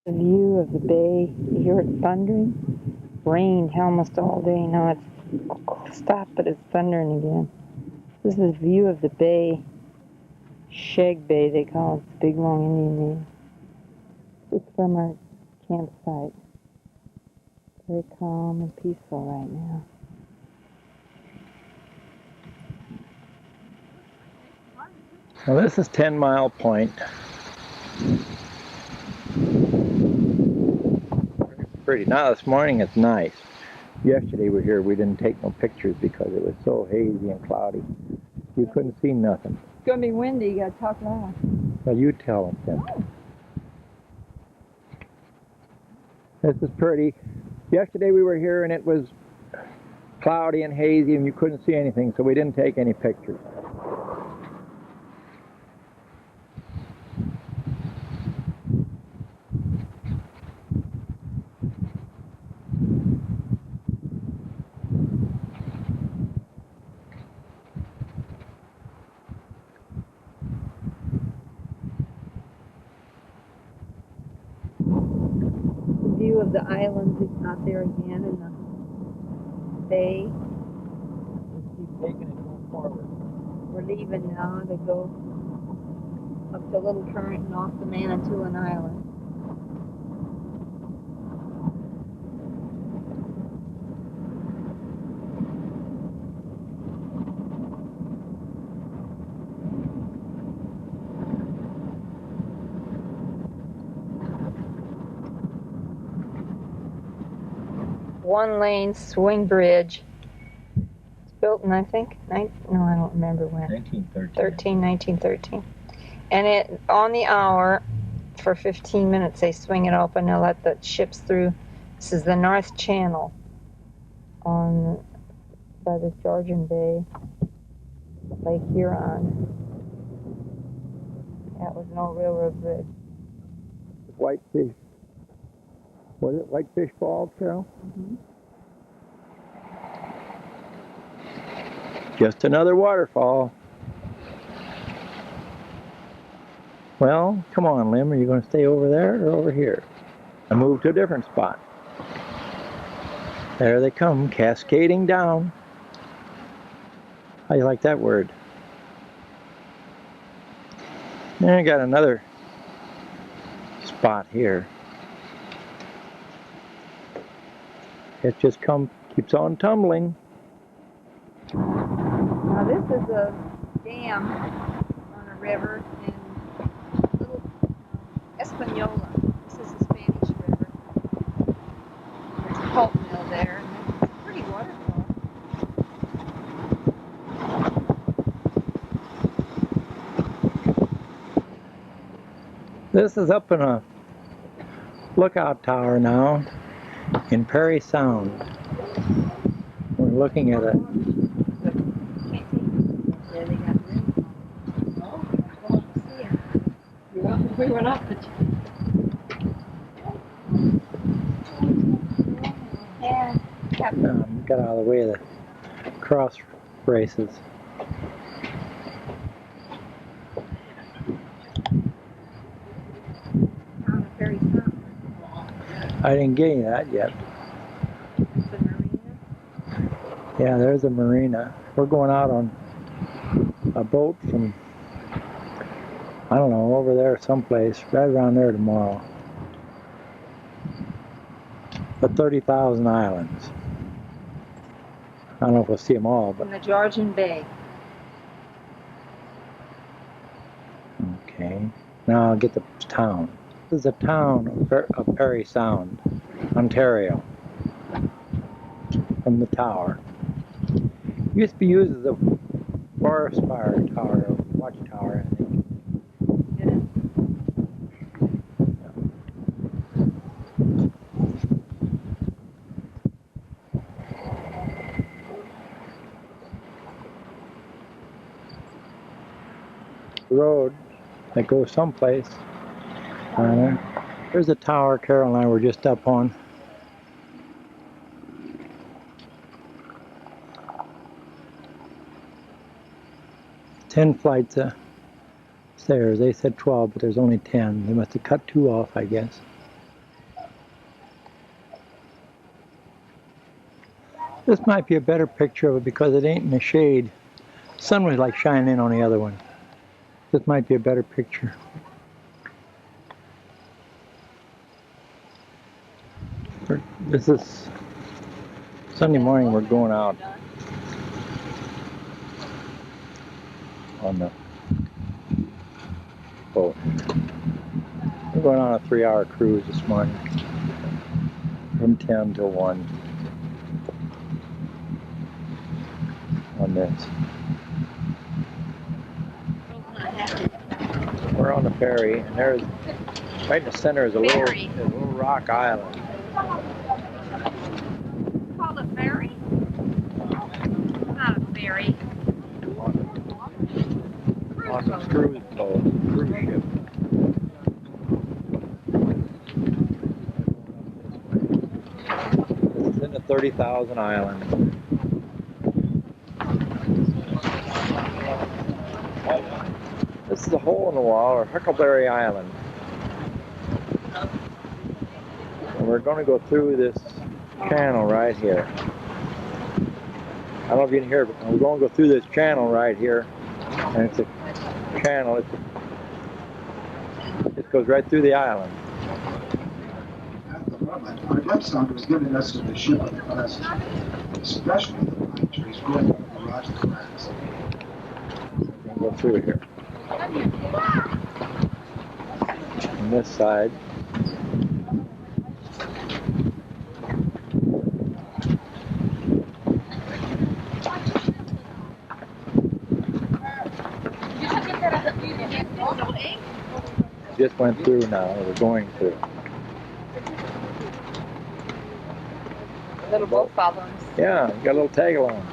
The view of the bay. You hear it thundering? Rained almost all day. Now it's stopped, but it's thundering again. This is the view of the bay. Shag Bay, they call it. It's a big, long Indian name. Just from our campsite. Very calm and peaceful right now. Well, this is 10 Mile Point. Very pretty. Now this morning it's nice. Yesterday we were here, we didn't take no pictures because it was so hazy and cloudy. You couldn't see nothing. It's going to be windy, you got to talk loud. Well, you tell them then. Oh. This is pretty. Yesterday we were here and it was cloudy and hazy and you couldn't see anything, so we didn't take any pictures. View of the islands out there again in the bay. Just keep taking it going forward. We're leaving now to go up the Little Current and off the Manitoulin Island. One-lane swing bridge. It's built in, I think, I don't remember when. 1913. And it on the hour, for 15 minutes, they swing it open. They'll let the ships through. This is the North Channel on by the Georgian Bay, Lake Huron. That was an old railroad bridge. Whitefish. Was it Whitefish Falls, Carol? Mm-hmm. Just another waterfall. Well, come on, Lim. Are you going to stay over there or over here? I move to a different spot. There they come, cascading down. How do you like that word? And I got another spot here. It just keeps on tumbling. Now this is a dam on a river in Little Espanola. This is a Spanish river. There's a pulp mill there, and it's a pretty waterfall. This is up in a lookout tower now in Perry Sound. We're looking at it. There they got room. Oh, well, see ya. We went up the yeah. Got out of the way of the cross braces. I didn't get that yet. It's a marina? Yeah, there's a marina. We're going out on a boat from, I don't know, over there someplace, right around there tomorrow. But 30,000 islands. I don't know if we'll see them all, but... In the Georgian Bay. Okay. Now I'll get the town. This is a town of Perry Sound, Ontario, from the tower. It used to be used as a forest fire tower, or watchtower, I think. Did it? Road that goes someplace. There's a tower Carol and I were just up on. Ten flights of stairs. They said 12, but there's only 10. They must have cut 2 off, I guess. This might be a better picture of it because it ain't in the shade. Sun was like shining in on the other one. This might be a better picture. This is Sunday morning. We're going out on the boat. We're going on a 3-hour cruise this morning from 10 to 1 on this. We're on the ferry, and there's right in the center is a little rock island. Called a ferry? Not a ferry. On the cruise boat, cruise ship. This is in the 30,000 island. This is a hole in the wall, or Huckleberry Island. And we're going to go through this channel right here. I don't know if you can hear it, but we're going to go through this channel right here. And it's a channel. It goes right through the island. At the moment, our grandson was giving us to the ship of the past, especially the pine trees growing up in the rocky cracks. We're going to go through here. On this side. Just went through now, we're going through. Little boat following us. Yeah, you got a little tag along.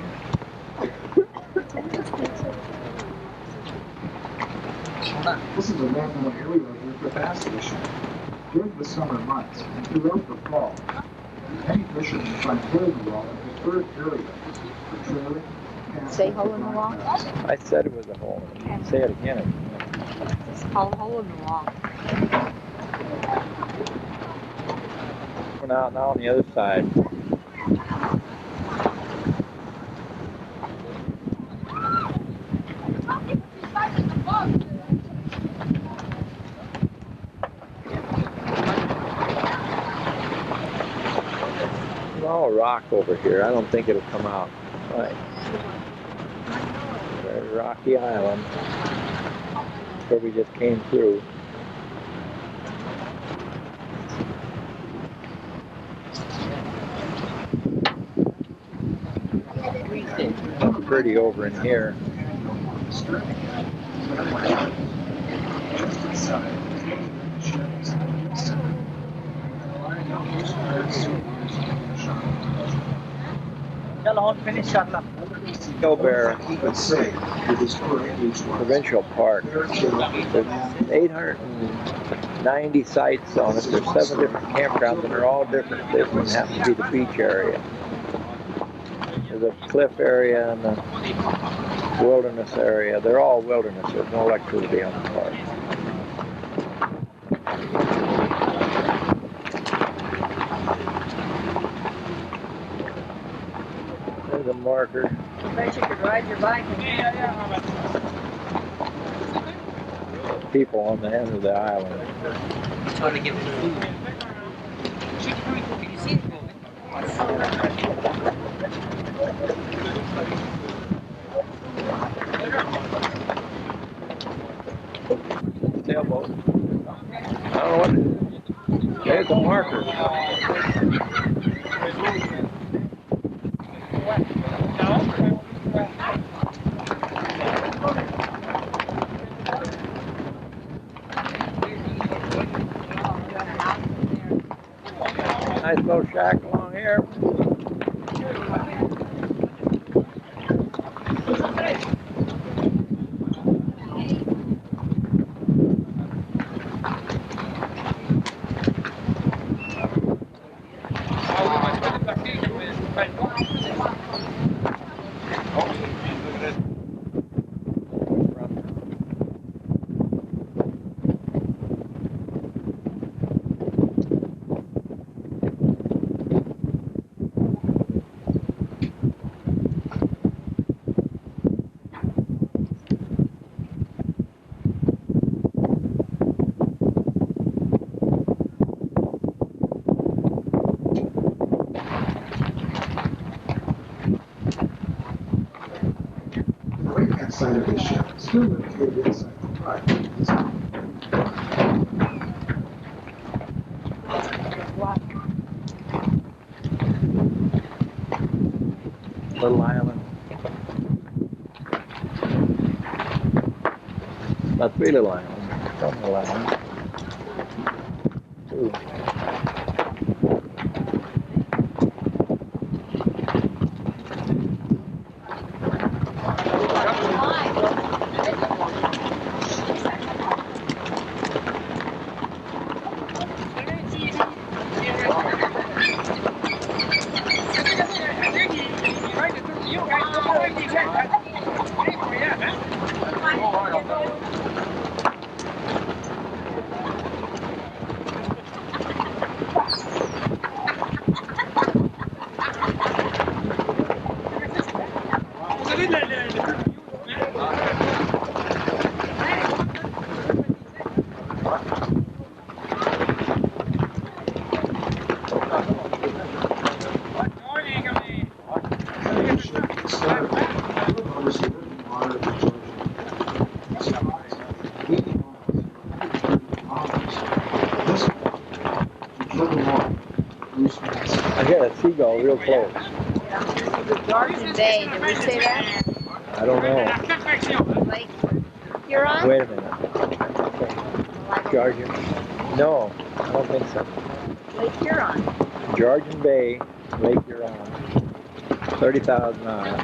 This is a well-known area of the bass fishing. During the summer months and throughout the fall, many fishermen find hole in the wall a preferred area for trailing. Say hole in the wall? I said it was a hole. Say it again. It's called a hole in the wall. We're out now on the other side. There's all rock over here. I don't think it'll come out. Right. Very rocky island. Where we just came through. It's pretty over in here. Bear Provincial Park. There's 890 sites on it. There's 7 different campgrounds, and they're all different. This one happens to be the beach area. There's a cliff area and a wilderness area. They're all wilderness. There's no electricity on the park. There's a marker. I bet you could ride your bike. People on the end of the island. Trying to get food. Can you see it moving? Sailboat. I don't know what it is. There's a marker. Nice little shack along here. outside of his ship, still indicated inside the drive. Little island. Not three little islands. One little island. Two. I hear a seagull real close. Georgian Bay, did we say that? I don't know. Lake Huron? Wait a minute. Georgian? No, I don't think so. Lake Huron. Georgian Bay, Lake Huron. 30,000 miles.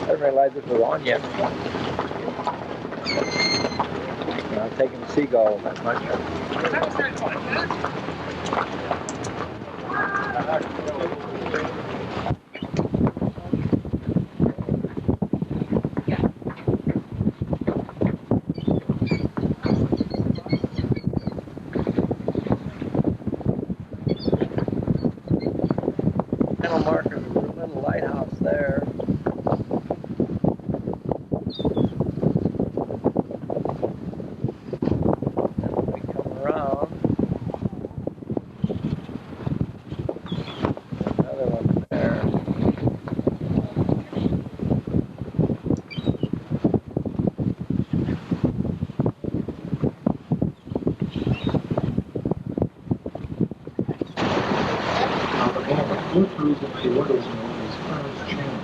I didn't realize it was on yet. I'm taking the seagull that much. Channel marker, there's a little lighthouse there. We're cruising through what is known as Penn Channel.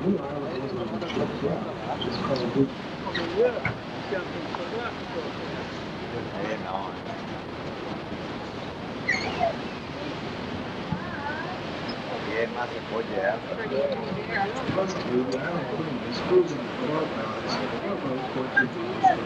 New Island is on the ship's route, which is called Presently, the island queen is cruising northbound as the railroad towards Virginia.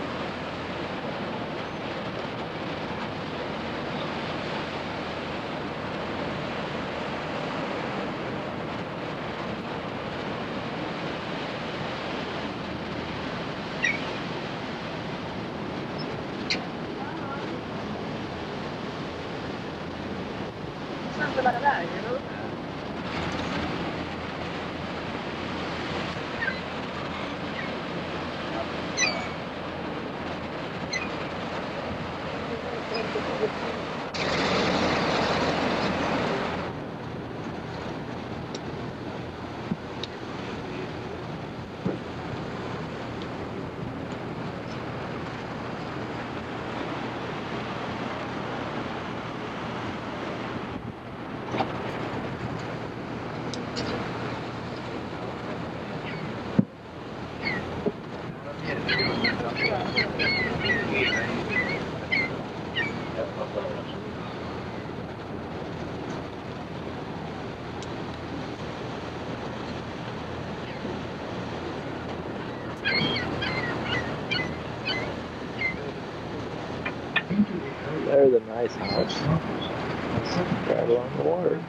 There's a nice house. Right along the water.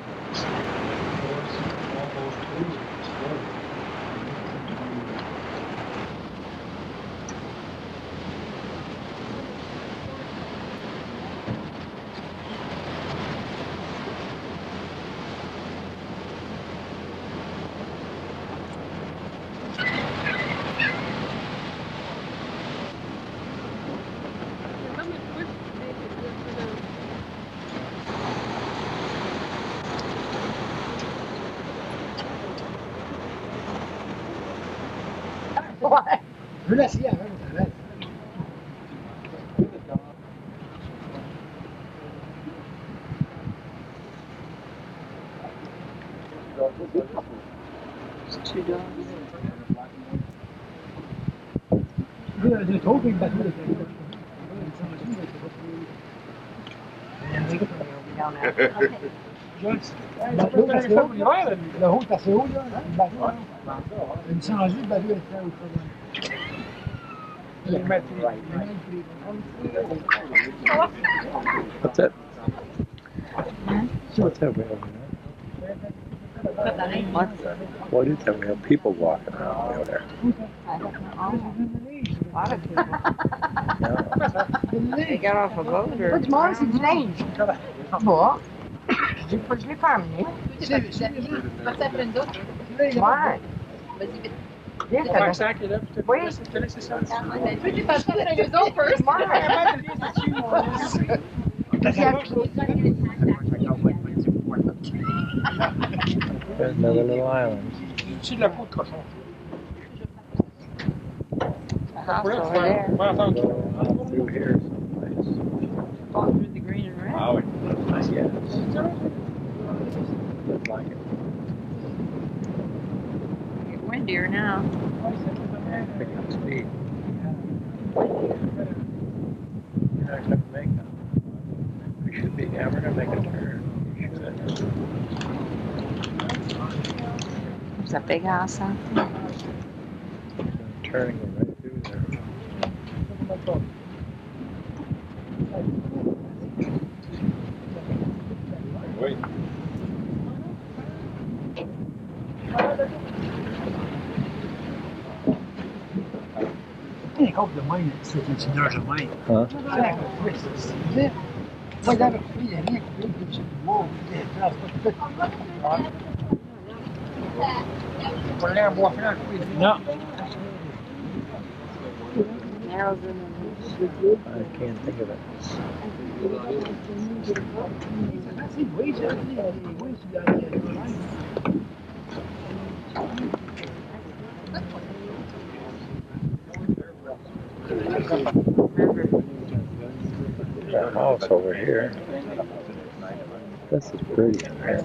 Why? Je l'ai essayé avant, mais ça l'aide. It's 2 dogs. J'ai trop pris le bateau de le haut est assez haut, là. Le bateau, une changée, le bateau est très haut. What's that? What's that we have? What is that? We have people walking around over there. I don't know. A lot of people. No. They got off a boat or... What's Morrison's name? Bon. Je l'ai pas amené. Ouais. Viens, t'as le sac est là. Oui. Je te laisse ça. Tu peux passer dans les autres first. There's another little island. C'est de la peau de cochon. House over there. Through here someplace. All through the green and red. Yes. Look like it. Get windier now. Pick up speed. You're not going to make it. We should be. Yeah, we're going to make a turn. We should. There's a big house out there. Turning it right through there. Oui. Les côtes de même, c'est une heure de même. Huh? Moi, dans le prix, il y a rien qui peut être wow, on l'a bois franc. Non. Narrows in the... I can't think of it. That house over here. This is pretty in there.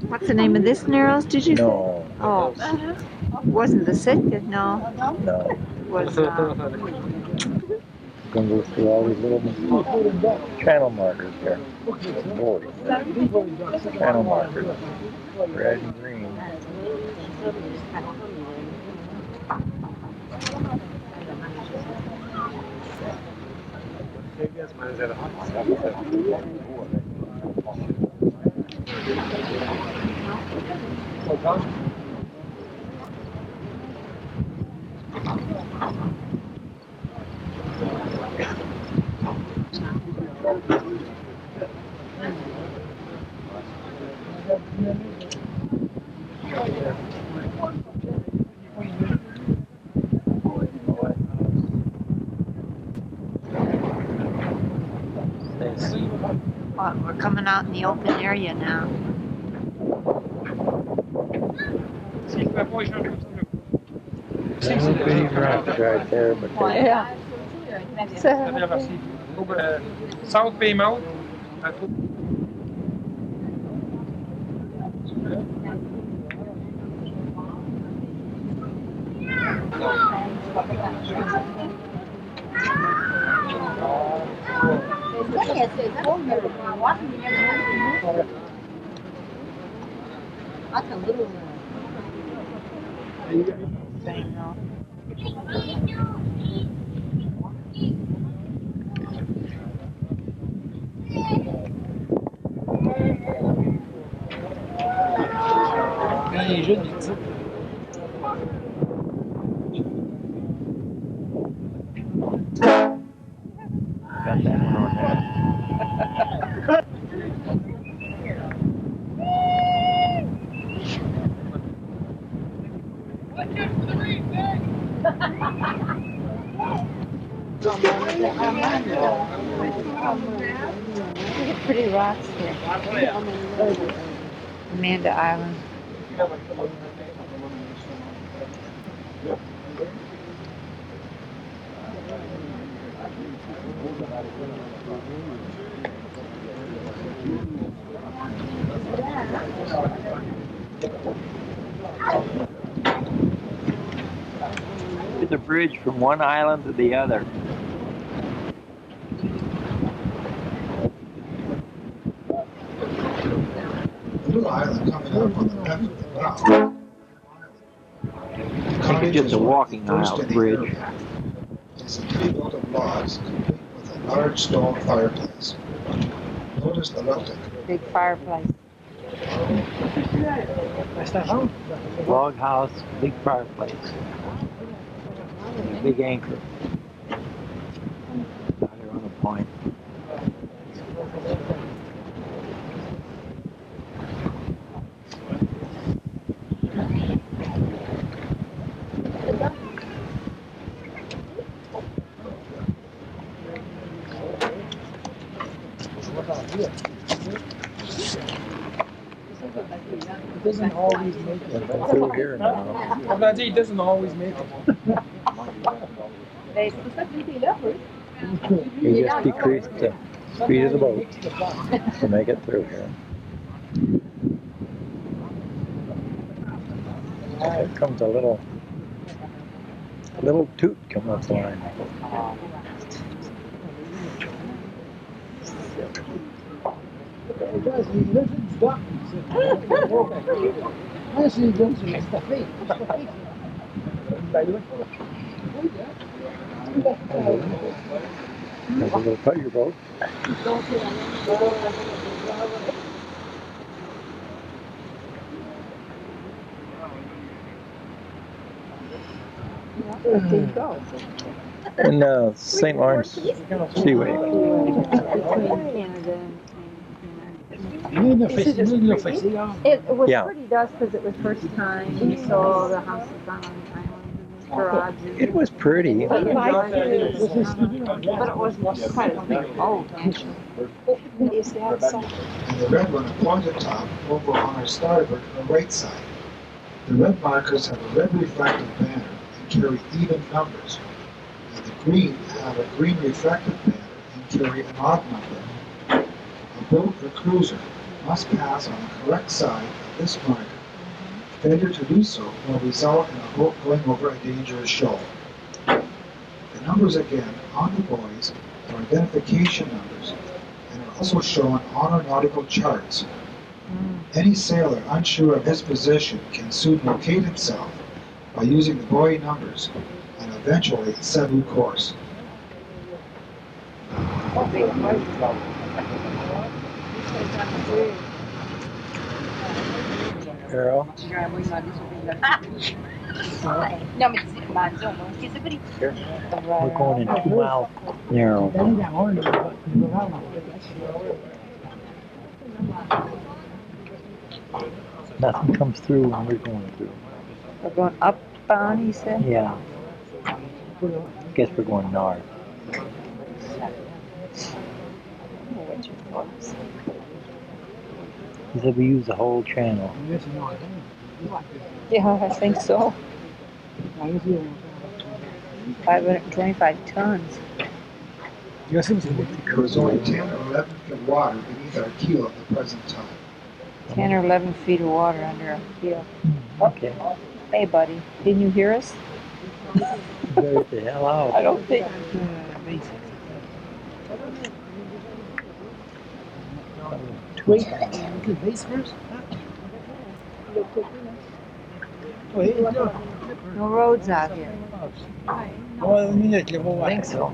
What's the name of this Narrows, did you say? No. Oh. Wasn't the Sitka? No. No. It was... Gonna go through all these little channel markers here. Boy. Channel markers. Red and green. Well, we're coming out in the open area now. Little bitty rocks right there, but they're Yeah. South Bay Mouth. That's a little Thing, though. Les jeunes, les petits. got that one on there. Pretty rocks here. Amanda Island. It's a bridge from one island to the other. The little island coming up on the left of the bow. I think it's just a walking island bridge. It's simply built of logs, complete with a large stone fireplace. Notice the electric. Big fireplace. Log house, big fireplace, and a big anchor. Out here on the point. It doesn't always make it. Through here now. It doesn't always make it. You just decrease the speed of the boat to make it through here. Here comes a little toot coming up the line. It does. He lives in Scotland. Actually, he lives in Estafette. There's a little pleasure boat. In St. Lawrence Seaway. It was Yeah. pretty dust because it was first time. You saw the houses on the island, garages. It was pretty. But it wasn't quite as big. Oh, actually. Is that so? And the red one a pointed top over on our starboard or right side. The red markers have a red refractive banner and carry even numbers, and the green have a green refractive banner and carry an odd number. A boat or cruiser must pass on the correct side of this marker. Failure to do so will result in a boat going over a dangerous shoal. The numbers again on the buoys are identification numbers and are also shown on our nautical charts. Any sailor unsure of his position can soon locate himself by using the buoy numbers and eventually set new course. Arrow. Non, mais disons, qu'est-ce que c'est? We're going in 2 mile narrow. Nothing comes through when we're going through. We're going upbound, he said? Yeah. I guess we're going north. He said we use the whole channel. Yeah, I think so. 525 tons. There is only 10 or 11 feet of water beneath our keel at the present time. 10 or 11 feet of water under our keel. Okay. Hey, buddy, didn't you hear us? Better get the hell out. I don't think. No roads out here. I think so.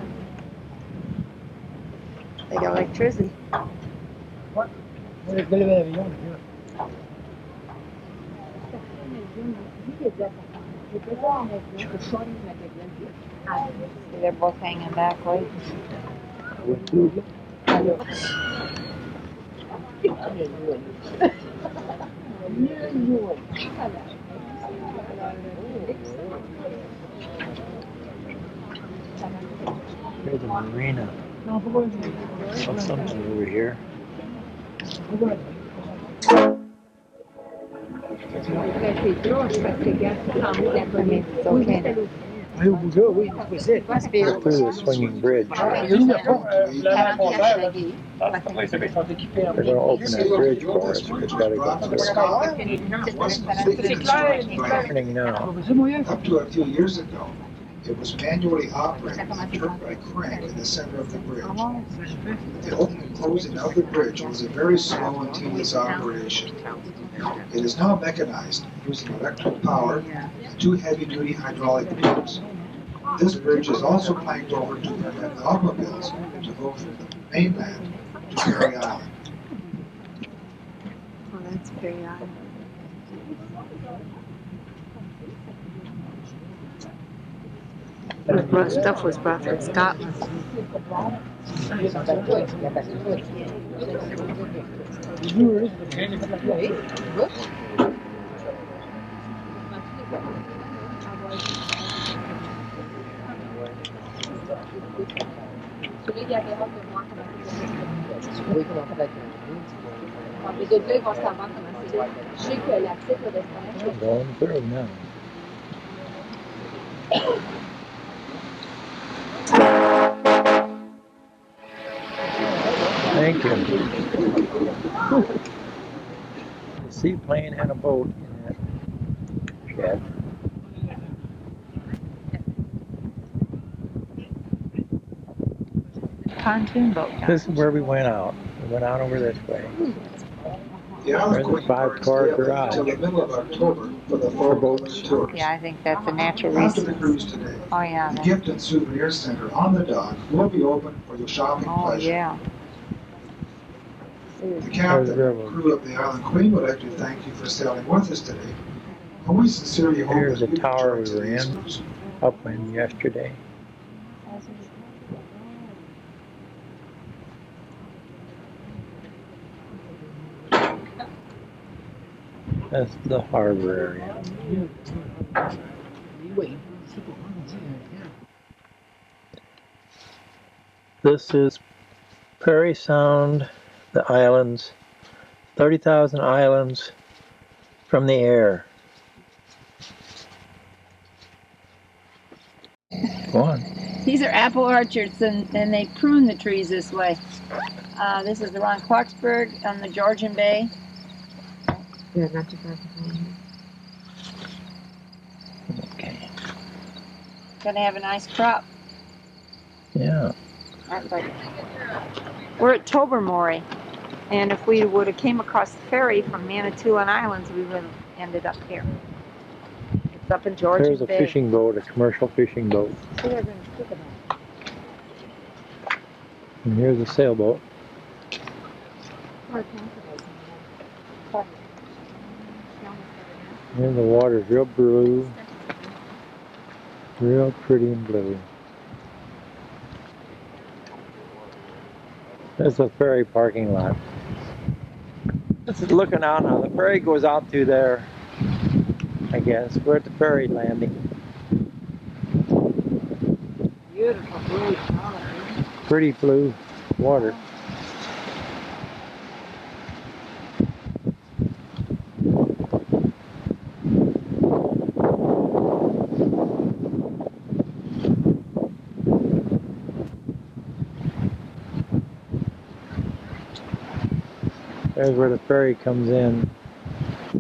They got electricity. They're both hanging back late. There's a marina. Something over here. That means it's okay. Oui, au Bouddha, oui, c'est possible. Through the swinging bridge. Il y a une fois, l'année passée, là. They're going to open that bridge for us. We've got to go through. It's opening now. C'est moyen. Up to a few years ago, it was manually operated and turned by crank in the center of the bridge. The opening and closing of the bridge was a very slow and tedious operation. It is now mechanized, using electric power and 2 heavy-duty hydraulic pumps. This bridge is also planked over to permit automobiles to go from the mainland to Perry Island. Oh, that's very odd. The stuff was brought from Scotland. Celui qui avait hâte de voir comment les deux gars, ils vont savoir comment c'est. Je sais que l'article d'Espagnol, Going through now. Thank you. The seaplane and a boat in that shed. Pontoon boat. This is where we went out. We went out over this way. The island There's a queen park stay 5-car open garage. until the middle of October for the fall boats. tours. Yeah, I think that's a natural After the reason. cruise today, Oh, yeah. the gift and souvenir center on the dock will be open for your shopping Oh, pleasure. yeah. The captain and crew of the Island Queen would like to thank you for sailing with us today. And we sincerely hope Here's that the you tower return we were to these in. cruises. Upwind yesterday. That's the harbor area. This is Perry Sound, the islands, 30,000 islands from the air. Go on. these are apple orchards, and they prune the trees this way. This is around Clarksburg on the Georgian Bay. Yeah, not too far behind. Okay. Gonna have a nice crop. Yeah. We're at Tobermory, and if we would have came across the ferry from Manitoulin Islands, we would have ended up here. It's up in Georgian There's a Bay. fishing boat, a commercial fishing boat. And here's a sailboat. And the water's real blue. Real pretty and blue. There's a ferry parking lot. This is looking out now. The ferry goes out through there, I guess. We're at the ferry landing. Beautiful blue. Pretty blue water. There's where the ferry comes in.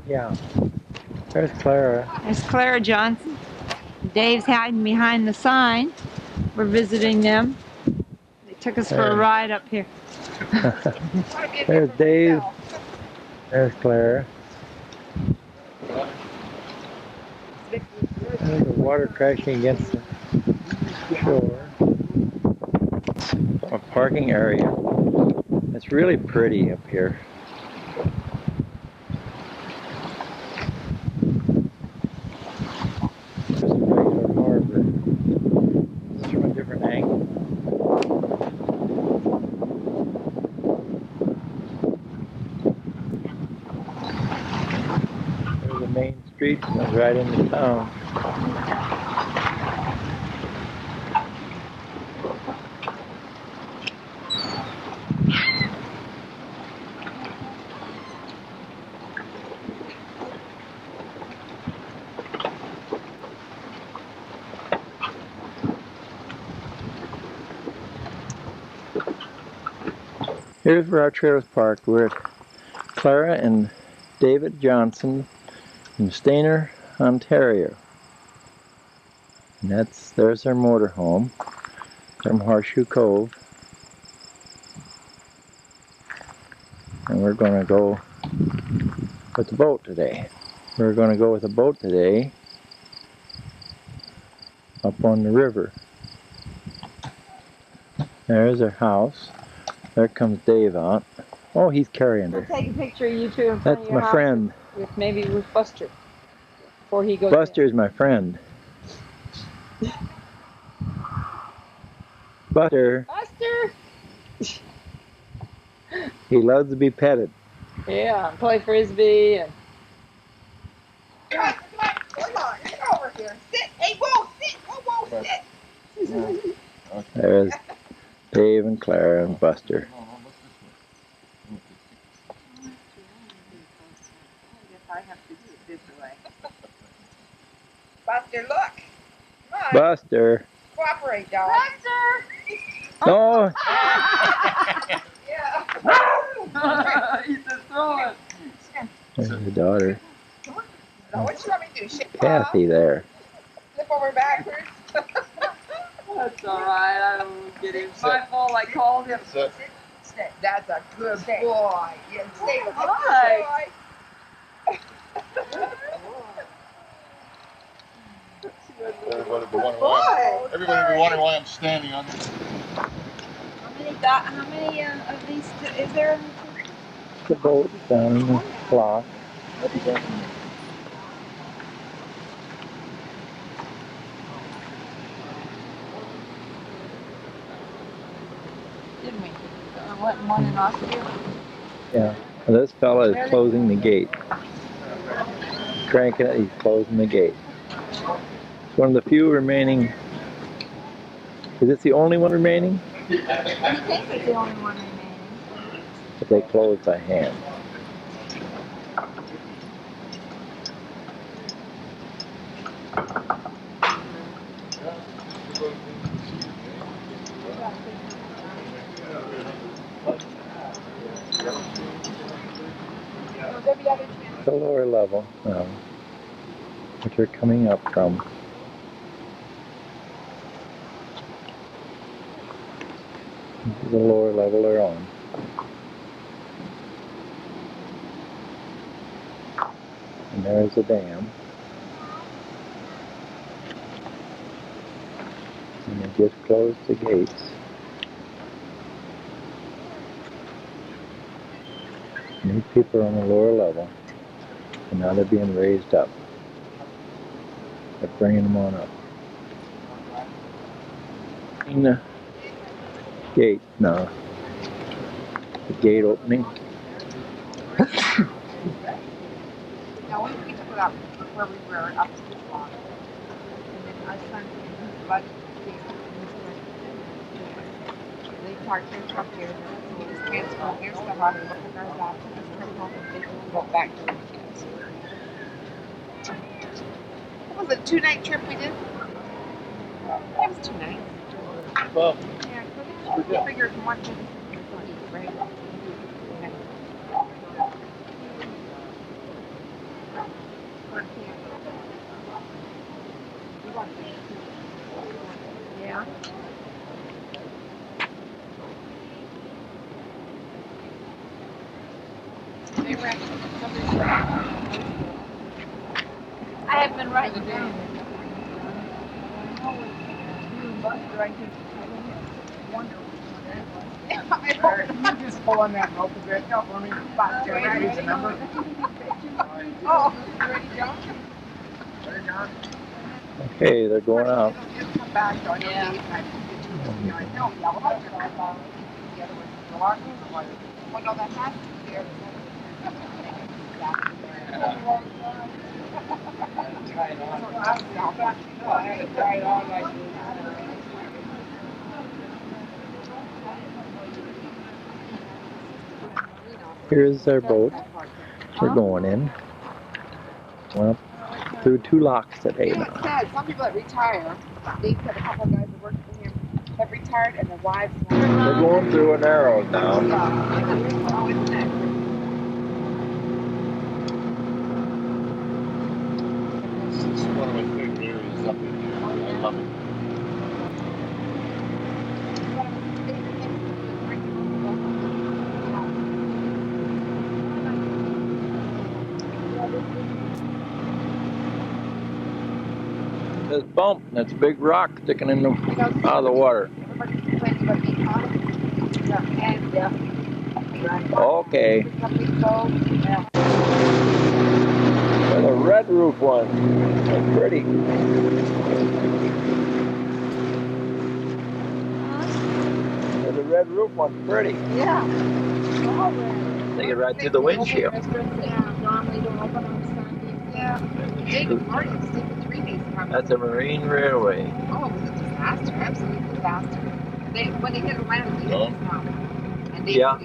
Yeah. There's Clara. There's Clara Johnson. Dave's hiding behind the sign. We're visiting them. They took us for a ride up here. There's Dave. There's Clara. There's the water crashing against the shore. A parking area. It's really pretty up here. There's a regular harbor. This is from a different angle. There's the main street that goes right into town. Here's where our trailer's parked. We're at Clara and David Johnson in Stayner, Ontario. And there's their motorhome from Horseshoe Cove. And we're going to go with the boat today. We're going to go with a boat today up on the river. There's our house. There comes Dave out. Oh, he's carrying We'll her. take a picture of you two in front That's of your my house friend. maybe with Buster before he goes. Buster's my friend. Buster. Buster. He loves to be petted. Yeah, play frisbee and. Come on, get over here. Sit. Hey, whoa, sit. Whoa, sit. There's Dave and Clara and Buster. I have to do it this way. Buster, look. Come on. Buster. Cooperate, dog. Buster. No. Yeah. He's just throwing. There's the daughter. Now, what you want me to do? Shake Kathy there. Flip over backwards. That's all right. I don't get it. It's my fault. I called him. Sit. That's a good boy. Yeah, stay with him. Hi. Everybody be wondering why I'm standing on this. How many of these is there? The boat down in the block. Didn't we? One in Austria? Yeah. And this fella is closing the gate. Cranking it, he's closing the gate. It's one of the few remaining. Is it the only one remaining? He thinks it's the only one remaining. But they close by hand. The lower level, which we're coming up from. This is the lower level they're on. And there's the dam. And they just closed the gates. New people are on the lower level. And now they're being raised up. They're bringing them on up. And the gate now. The gate opening. No, we took it up where we were up to this long. And then our son and his buddy, they parked their truck here. So we just transferred their stuff out and looked at our adoption. Just come home and they can go back to the kids. What was it, a 2-night trip we did? It was 2 nights. Well, Yeah, I figured one thing was going to eat, right? Yeah. I haven't been writing down. You just pull on that rope a bit. No, for me. Buster, ready, remember? Oh, you ready, John? Ready, John? Okay, they're going out. Come back, John. Yeah. I know, yeah, well, that's your fault. The other one, the large one, oh, no, that has to be there. Here's their boat. We're going in. Well, through 2 locks today You know, now. it's sad. Some people that retire, Dave said a couple of guys that worked for him have retired. part and the wives. We're going through an arrow now. Oh, isn't it? This is one of my favorite areas up in here. I love it. There's a bump, and that's a big rock sticking in the, out of the water. Okay. There's a red roof one. That's pretty. There's a red roof one. Pretty. Yeah. They get right through the windshield. Normally don't open on Sunday. Yeah. David Martin stayed for 3 days. That's a marine railway. Oh, it was a disaster. Absolute disaster. When they hit Atlanta, they hit us now. And they, Yeah.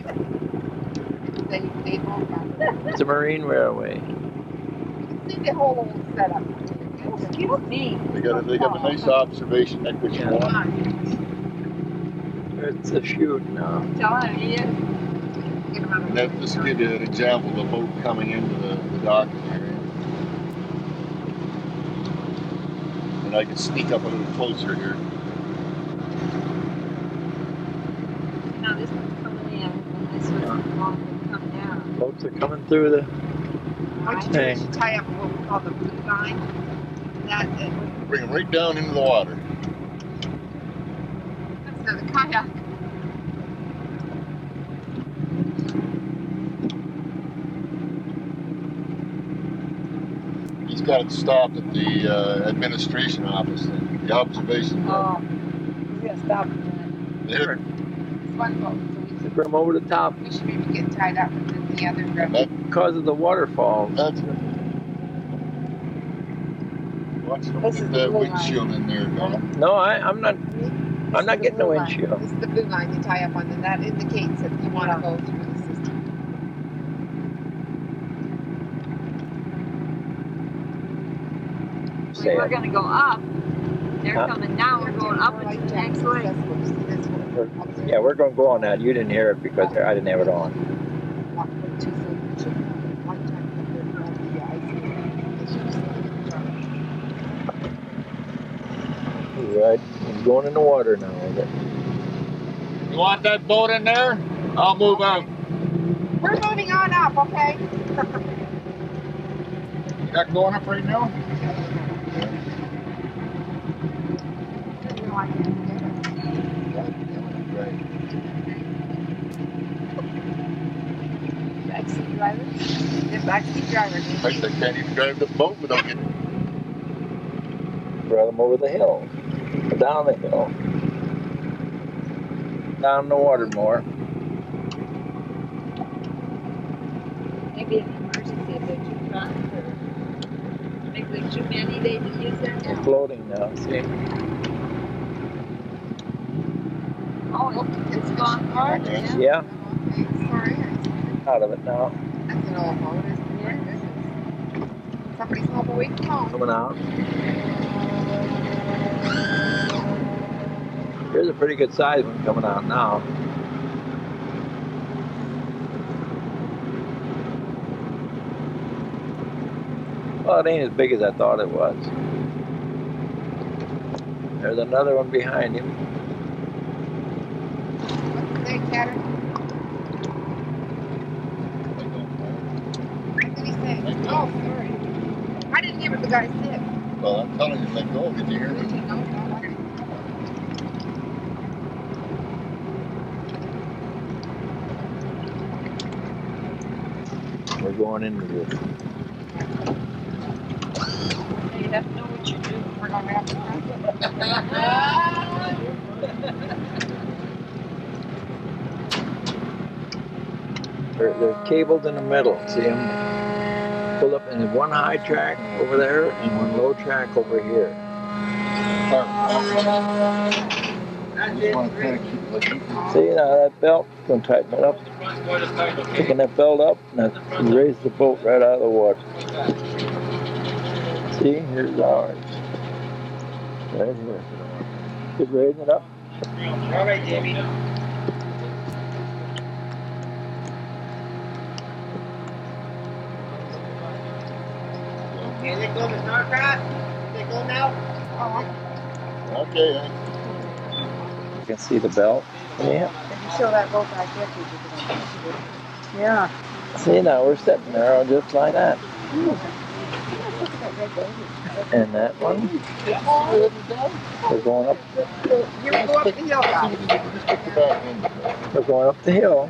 They won't back. It's a marine railway. You can see the whole old setup. Excuse me. They got a nice observation deck, which you Yeah. want. It's a chute now. Telling you. And that, just to give you an example, the boat coming into the docking area. And I can sneak up a little closer here. Now this one's coming in, and this one's come down. Boats are coming through the What you do is you tie up what we call the blue line. Bring them right down into the water. That's the kayak. He's got it stopped at the administration office, the observation deck. Oh, he's gonna stop a minute. There. It's one boat, so Bring them over the top we should maybe get tied up with the other group. because of the waterfalls. That's right. Watch them This get is the that blue windshield in there, Don. No, I'm not getting the windshield. This is the blue line you tie up on, and that indicates that you want to go through the system. Say We're it. gonna go up. They're Huh? coming down. We're going up into the next lake. Yeah, we're going to go on that. You didn't hear it because I didn't have it on. Right, he's going in the water now with it. You want that boat in there? I'll move out. We're moving on up, okay? You got going up right now? Right. Backseat driver? The backseat driver. I can't even drive the boat without getting. Brought them over the hill, or down the hill, down in the water more. Maybe an emergency if they're too drunk or maybe there's too many they can use that It's now. floating now, see? Oh, it's gone hard. Yeah. Yeah, Okay, sorry. out of it now. That's an old boat, isn't it? Goodness. Somebody's home away from home. Coming out. Here's a pretty good size one coming out now. Well, it ain't as big as I thought it was. There's another one behind him. What's the name, Catter? What did he say? Oh, sorry. I didn't hear what the guy said. Well, I'm telling you, let go. Did you hear me? No, no. We're going into this. You have to know what you're doing. We're going to have to try They're cabled in the middle. See them? Pull up, and there's one high track over there and one low track over here. Just want to kind of keep looking. See now that belt? Gonna tighten it up. Picking that belt up, and that raise the boat right out of the water. See, here's ours. Right here. Just raising it up. All right, Davey. Okay, they go to Starcraft. They go now. Okay. You can see the belt. Yeah. If you show that boat back there, people can Yeah. See, now we're sitting there just like that. And that one, we're going up. You go up the hill, guys. We're going up the hill.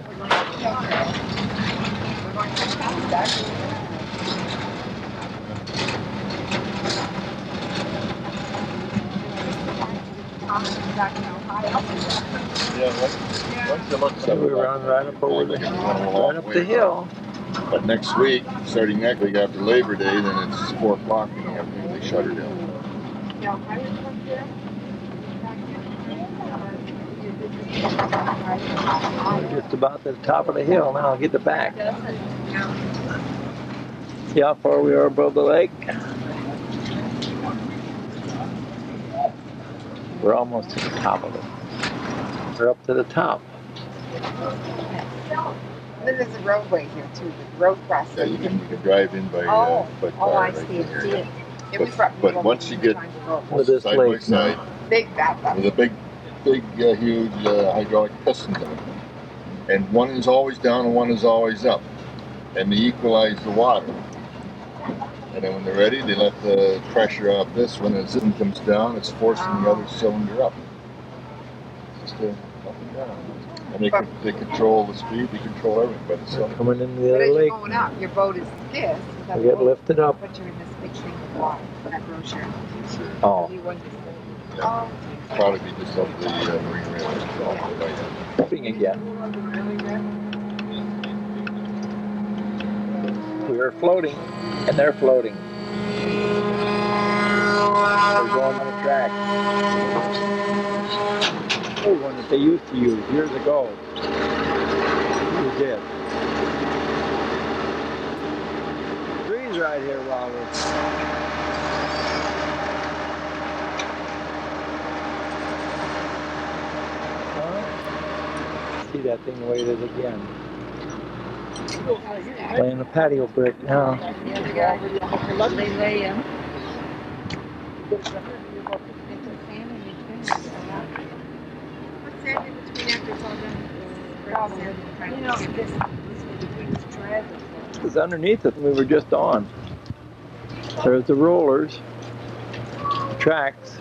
So we run right up over the hill. But next week, starting next week after Labor Day, then it's 4 o'clock in the afternoon. They shut her down. We're just about to the top of the hill now. I'll get the back. See how far we are above the lake? We're almost to the top of it. We're up to the top. Then there's a roadway here too, the road crossing. Yeah, you can drive in by car I right see there. it. It was rough. But once you get With this side by lake side, now. Big bathtub. there's a big, huge hydraulic piston in it. And one is always down and one is always up. And they equalize the water. And then when they're ready, they let the pressure off this one. As it comes down, it's forcing the other cylinder up. Just up and down. And they control the speed, they control everything by the cylinder. Coming into the But other as you're lake. going up, your boat is this. We get lifted up. But you're in this big thing with water, that brochure. Oh. You want to say, Yeah. Probably be just up the marine rail. Flipping again. We are floating, and they're floating. We're going on a track. Old one that they used to use years ago. Use it. Breeze right here, Robert. See that thing the way it is again. Laying a patio brick now. They lay in. what's that in between after it's all done? You know, this between this tread. It's underneath it we were just on. There's the rollers, tracks.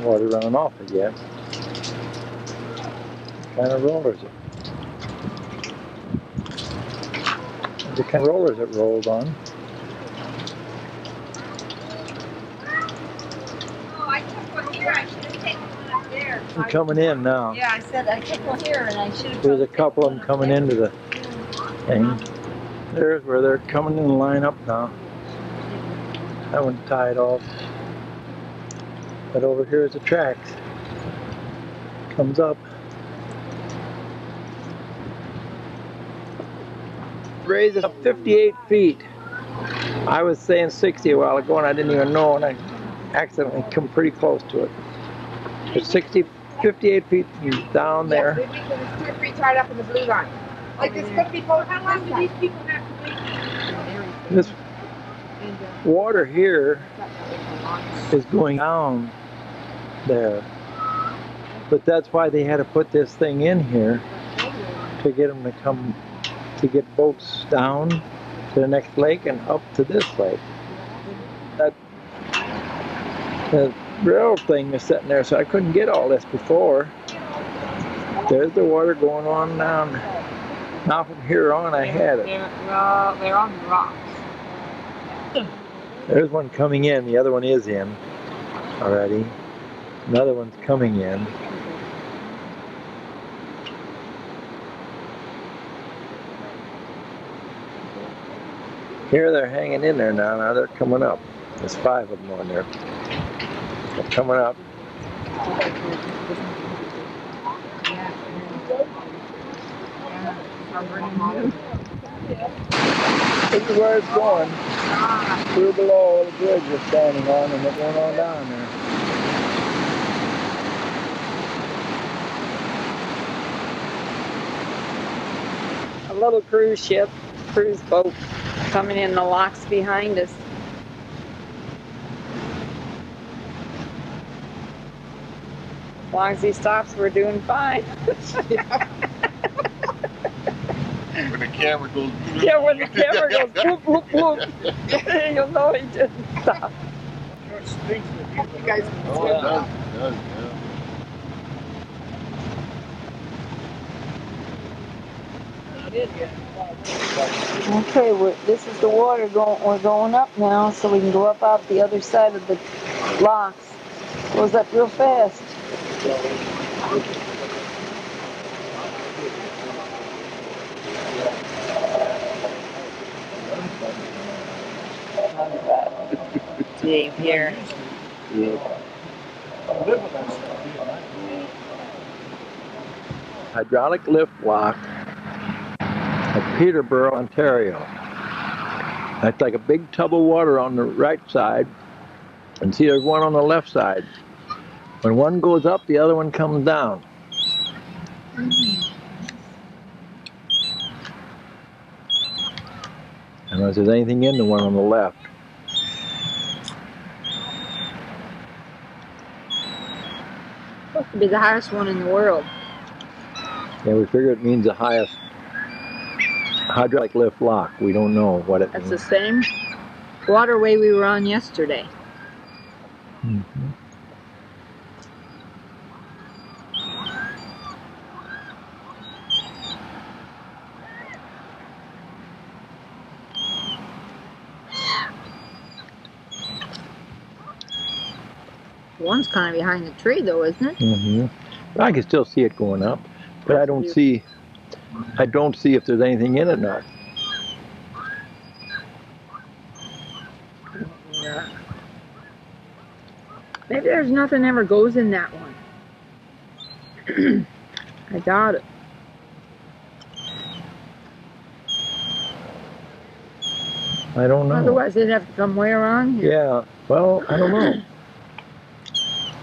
Water running off, I guess. What kind of rollers it? The kind of rollers it rolled on. Oh, I took one here. I should have taken one up there. They're coming in now. Yeah, I said I took one here and I should have. There's a couple of them coming into the thing. There's where they're coming in the line up now. That one's tied off. But over here is the tracks. Comes up. Raises up 58 feet. I was saying 60 a while ago and I didn't even know, and I accidentally come pretty close to it. It's 58 feet down there. Yeah, there's 2 or 3 tied up in the blue line. Like this could be both. How long do these people have to wait? This water here is going down there. But that's why they had to put this thing in here to get them to come, to get boats down to the next lake and up to this lake. That the railroad thing is sitting there, so I couldn't get all this before. There's the water going on down. Now from here on I had it. They're on the rocks. There's one coming in, the other one is in already. Another one's coming in. Here they're hanging in there now. Now they're coming up. There's 5 of them on there. They're coming up. See where it's going. through below the bridge we're standing on, and it went on down there. A little cruise ship, cruise boat coming in the locks behind us. As long as he stops, we're doing fine. When the camera goes. Yeah, when the camera goes whoop, whoop, whoop, you'll know he didn't stop. You guys can Oh, swim it does. now. It does, yeah. Okay, this is the water going. We're going up now, so we can go up out the other side of the locks. Goes up real fast. Dave here. Hydraulic lift lock of Peterborough, Ontario. That's like a big tub of water on the right side, and see there's one on the left side. When one goes up, the other one comes down. Unless there's anything in the one on the left. Supposed to be the highest one in the world. Yeah, we figure it means the highest hydraulic lift lock. We don't know what it That's means. the same waterway we were on yesterday. Mm-hmm. One's kind of behind the tree, though, isn't it? Mm-hmm. I can still see it going up, but I don't see if there's anything in it now. Yeah. Maybe there's nothing ever goes in that one. I doubt it. I don't know. Otherwise, they'd have to come way around here. Yeah, well, I don't know.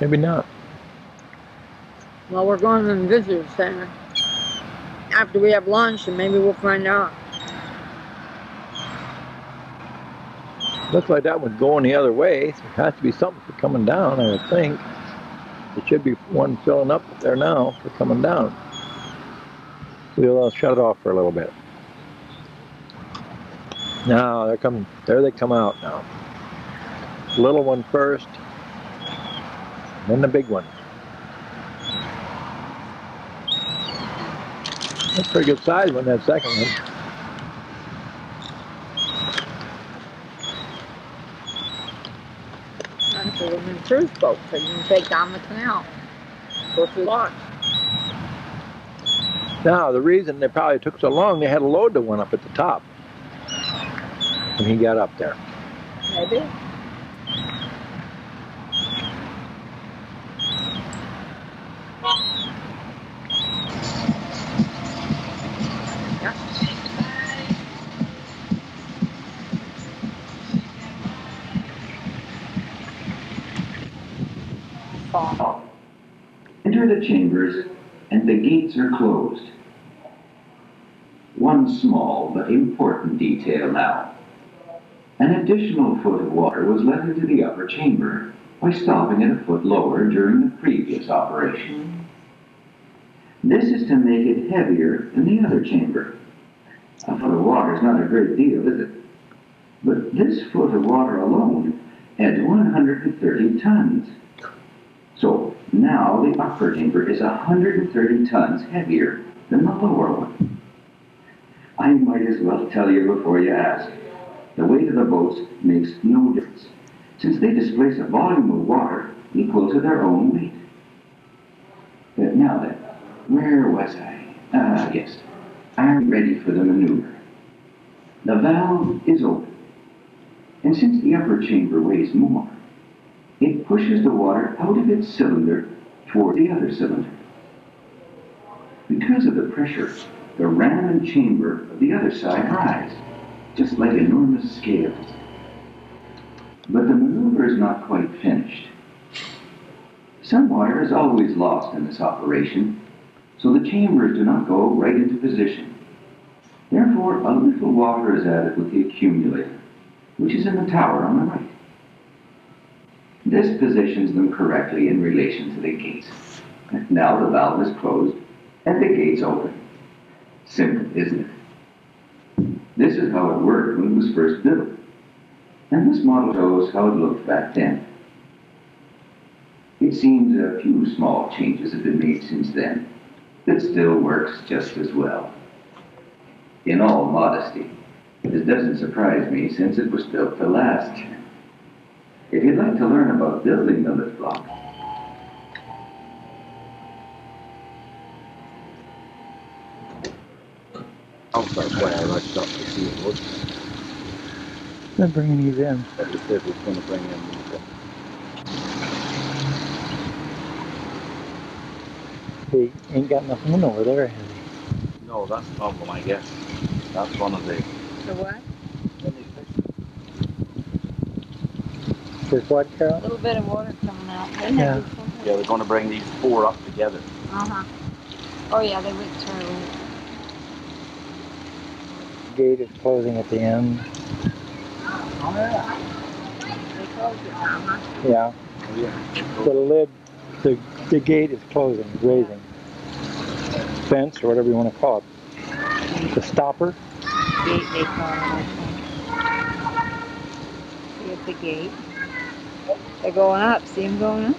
Maybe not. Well, we're going to the visitor center after we have lunch, and maybe we'll find out. Looks like that one's going the other way. So there has to be something for coming down, I would think. There should be one filling up there now for coming down. We'll shut it off for a little bit. Now, there they come out now. The little one first, then the big one. That's a pretty good size one, that second one. That's a women's cruise boat, so you can take down the canal. Go through lock. Now, the reason they probably took so long, they had to load the one up at the top when he got up there. Maybe. Enter the chambers, and the gates are closed. One small but important detail now. An additional foot of water was let into the upper chamber by stopping it a foot lower during the previous operation. This is to make it heavier than the other chamber. A foot of water is not a great deal, is it? But this foot of water alone adds 130 tons. So now the upper chamber is 130 tons heavier than the lower one. I might as well tell you before you ask. The weight of the boats makes no difference, since they displace a volume of water equal to their own weight. But now then, where was I? Yes, I'm ready for the maneuver. The valve is open, and since the upper chamber weighs more, it pushes the water out of its cylinder toward the other cylinder. Because of the pressure, the ram and chamber of the other side rise, just like enormous scales. maneuver is not quite finished. Some water is always lost in this operation, so the chambers do not go right into position. Therefore, a little water is added with the accumulator, which is in the tower on the right. This positions them correctly in relation to the gates. Now the valve is closed and the gates open. Simple, isn't it? This is how it worked when it was first built. And this model shows how it looked back then. It seems a few small changes have been made since then. It still works just as well. In all modesty, this doesn't surprise me since it was built to last. If you'd like to learn about building the lift block, That's why I rushed up to see it works. They're bringing these in. But he said he's going to bring in these. They ain't got nothing in over there, have they? No, that's the problem, I guess. That's one of the... The what? There's what, Carol? A little bit of water coming out. Yeah. Yeah, they're going to bring these 4 up together. Uh-huh. Oh yeah, they would turn. Gate is closing at the end. They closed it, huh? Yeah. Oh, yeah. The lid, the gate is closing, raising. Fence, or whatever you want to call it. The stopper. Gate, they call it, I think. Here's the gate. They're going up. See them going up?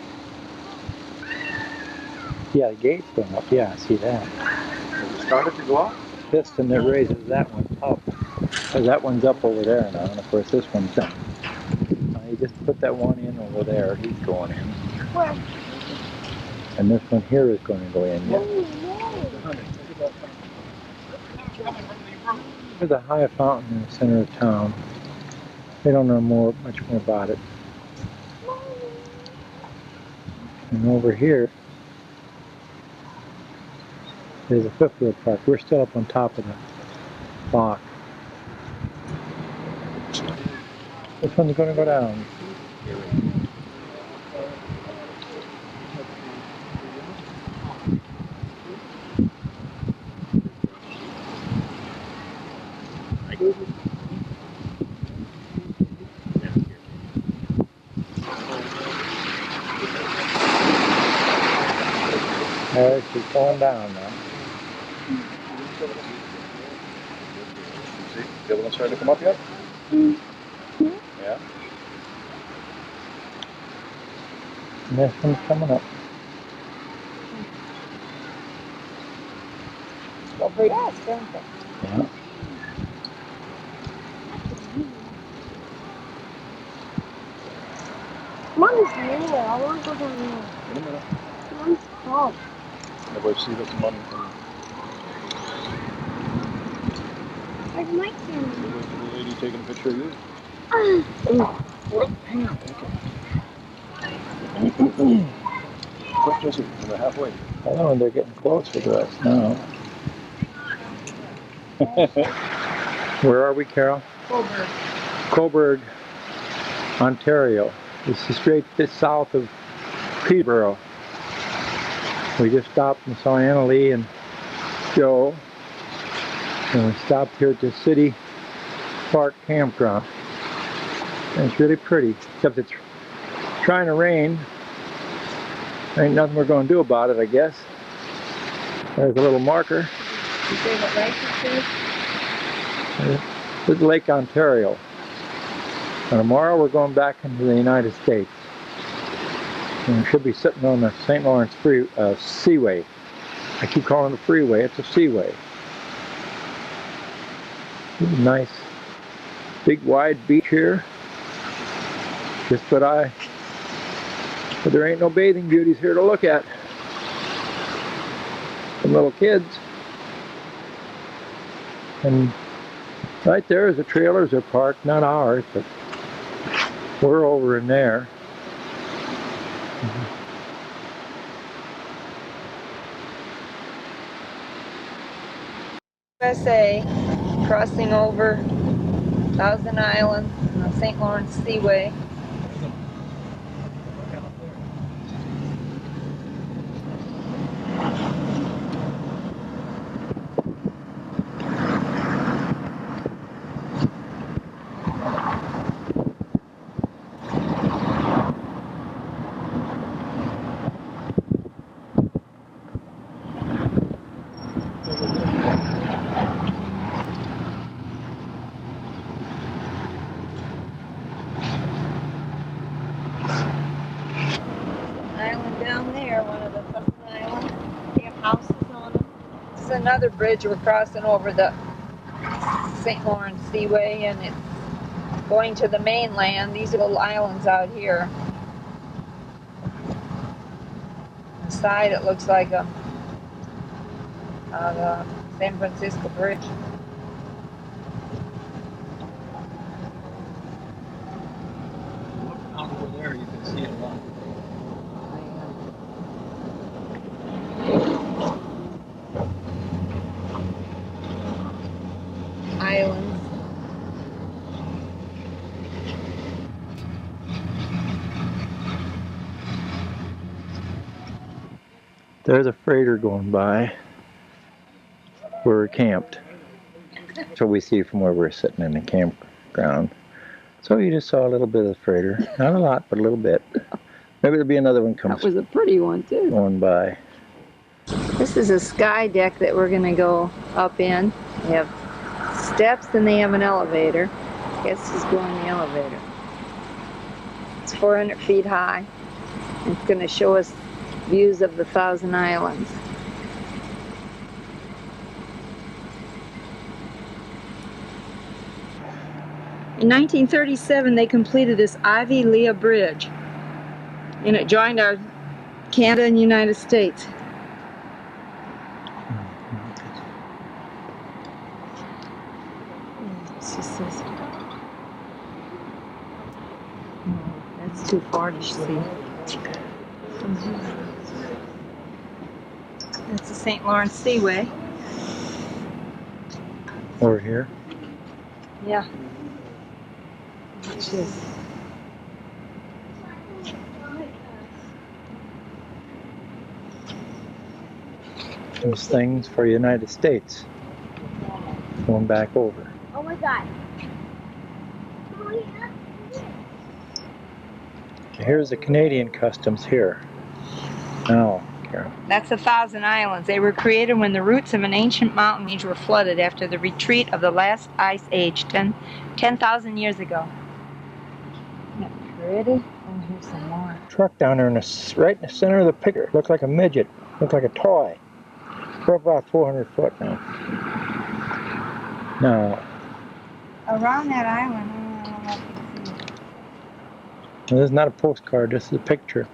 Yeah, the gate's going up. Yeah, I see that. Has it started to go up? Piston that raises that one up. So that one's up over there now, and of course this one's down. You just put that one in over there. He's going in. Where? And this one here is going to go in. Yeah. There's a high fountain in the center of town. They don't know much more about it. And over here, there's a fifth wheel park. We're still up on top of the block. This one's going to go down. There, she's going down now. See, the other one's starting to come up yet? Yeah. And this one's coming up. Go pretty fast, don't they? Yeah. Mommy's here. I want to go down there. In a minute. Mommy's called. Everybody see this money from Where's my camera? the lady taking a picture of you? Quick, Jesse, we're halfway. I know they're getting closer to us now. Where are we, Carol? Coburg. Coburg, Ontario. This is straight south of Peterborough. We just stopped and saw Anna Lee and Joe. And we stopped here at the City Park Campground. And it's really pretty, except it's trying to rain. Ain't nothing we're going to do about it, I guess. There's a little marker. You say what lake this is? This is Lake Ontario. And tomorrow we're going back into the United States. And we should be sitting on the St. Lawrence Seaway. I keep calling it a freeway, it's a seaway. Nice, big wide beach here. Just but there ain't no bathing beauties here to look at. Some little kids. And right there is the trailers are parked, not ours, but we're over in there. USA, crossing over Thousand Island on the St. Lawrence Seaway. another bridge we're crossing over the St. Lawrence Seaway, and it's going to the mainland. These are little islands out here. On the side it looks like the San Francisco Bridge. Out over there, you can see a lot. Islands. There's a freighter going by where we're camped. So we see from where we're sitting in the campground. So you just saw a little bit of the freighter. Not a lot, but a little bit. Maybe there'll be another one comes. That was a pretty one too. Going by. This is a sky deck that we're gonna go up in. They have steps and they have an elevator. I guess he's going the elevator. It's 400 feet high. It's gonna show us views of the Thousand Islands. In 1937, they completed this Ivy Leah Bridge, and it joined our Canada and United States. It's just this. That's too far to see. That's the St. Lawrence Seaway. Over here. Yeah. Which is those things for the United States. Going back over. Oh my God. Here's the Canadian customs here. Now, Karen. That's the Thousand Islands. They were created when the roots of an ancient mountain range were flooded after the retreat of the last ice age 10,000 years ago. Isn't that pretty? Oh, here's some more. Truck down there right in the center of the picture. Looked like a midget. Looked like a toy. We're about 400 foot now. Now, Around that island, this is not a postcard. This is a picture.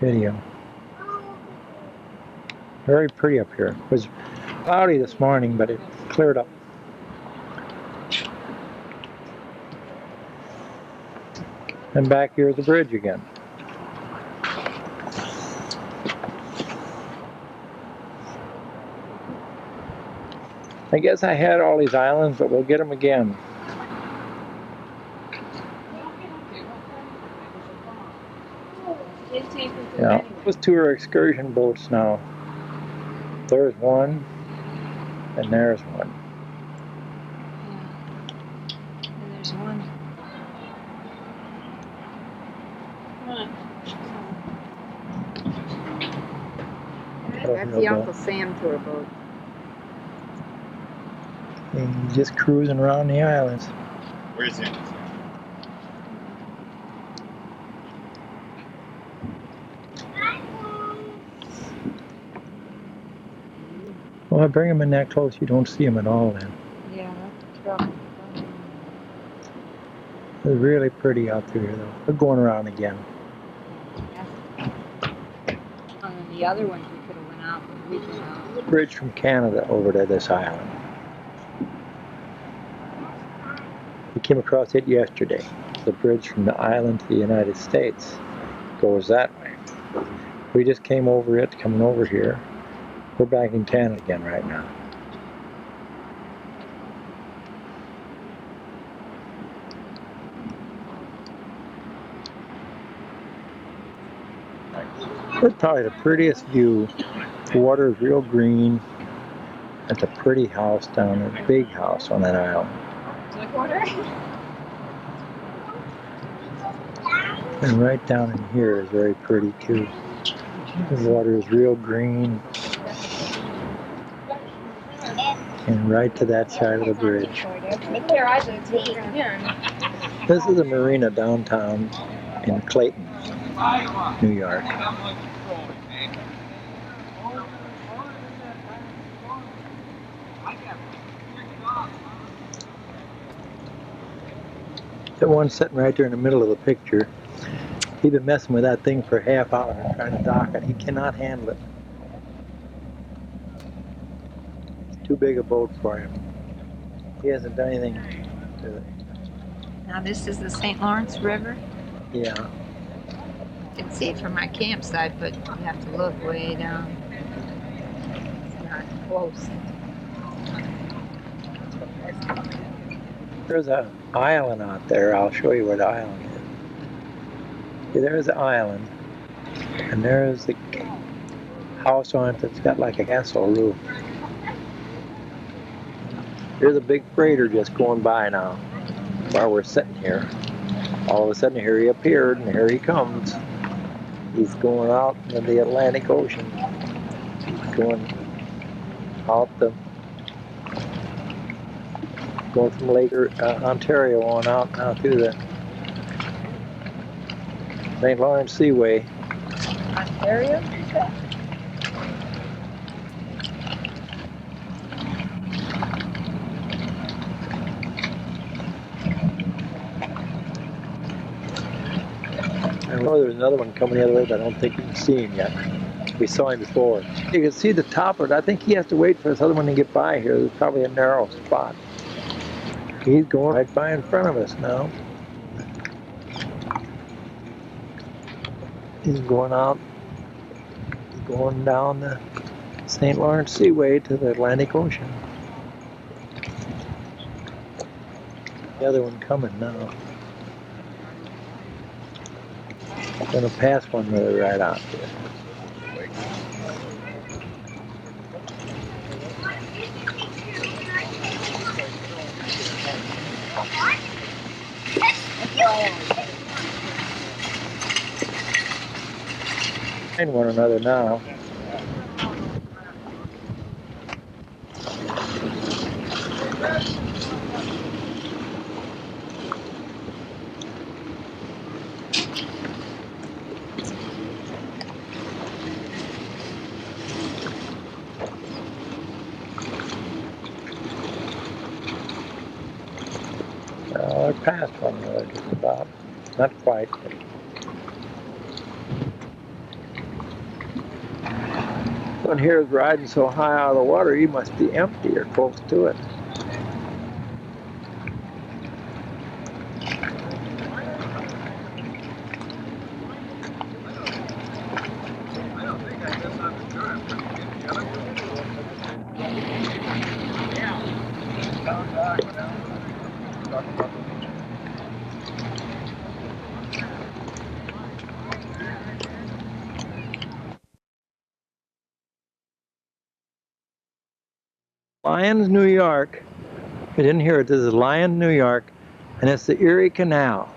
Video. Very pretty up here. It was cloudy this morning, but it cleared up. And back here is the bridge again. I guess I had all these islands, but we'll get them again. Yeah, those two are excursion boats now. There's one, and there's one. and there's one. That's the Uncle Sam tour boat. And he's just cruising around the islands. Where's it? Well, I bring them in that close, you don't see them at all then. Yeah, that's the trouble. It's really pretty out there though. We're going around again. And then the other ones we could have went out, but we went out. Bridge from Canada over to this island. We came across it yesterday. The bridge from the island to the United States goes that way. We just came over it, coming over here. We're back in Canada again right now. It's probably the prettiest view. The water is real green. It's a pretty house down there, big house on that island. And right down in here is very pretty too. The water is real green. And right to that side of the bridge. This is a marina downtown in Clayton, New York. The one sitting right there in the middle of the picture, he's been messing with that thing for a half hour trying to dock it. He cannot handle it. It's too big a boat for him. He hasn't done anything to it. Now this is the St. Lawrence River. Yeah. I can see it from my campsite, but you have to look way down. It's not close. There's an island out there. I'll show you where the island is. See, there's the island, and there's the house on it that's got like a castle roof. There's a big freighter just going by now while we're sitting here. All of a sudden, here he appeared, and here he comes. He's going out into the Atlantic Ocean. He's going out going from Lake Ontario on out now through the St. Lawrence Seaway. Ontario? I know there's another one coming the other way, but I don't think you can see him yet. We saw him before. You can see the top of it. I think he has to wait for this other one to get by here. There's probably a narrow spot. He's going right by in front of us now. He's going out. He's going down the St. Lawrence Seaway to the Atlantic Ocean. The other one coming now. Gonna pass one really right out there. Find one another now. I passed one another just about. Not quite. But one here is riding so high out of the water, he must be empty or close to it. Lyons, New York. I didn't hear it. This is Lyon, New York, and it's the Erie Canal.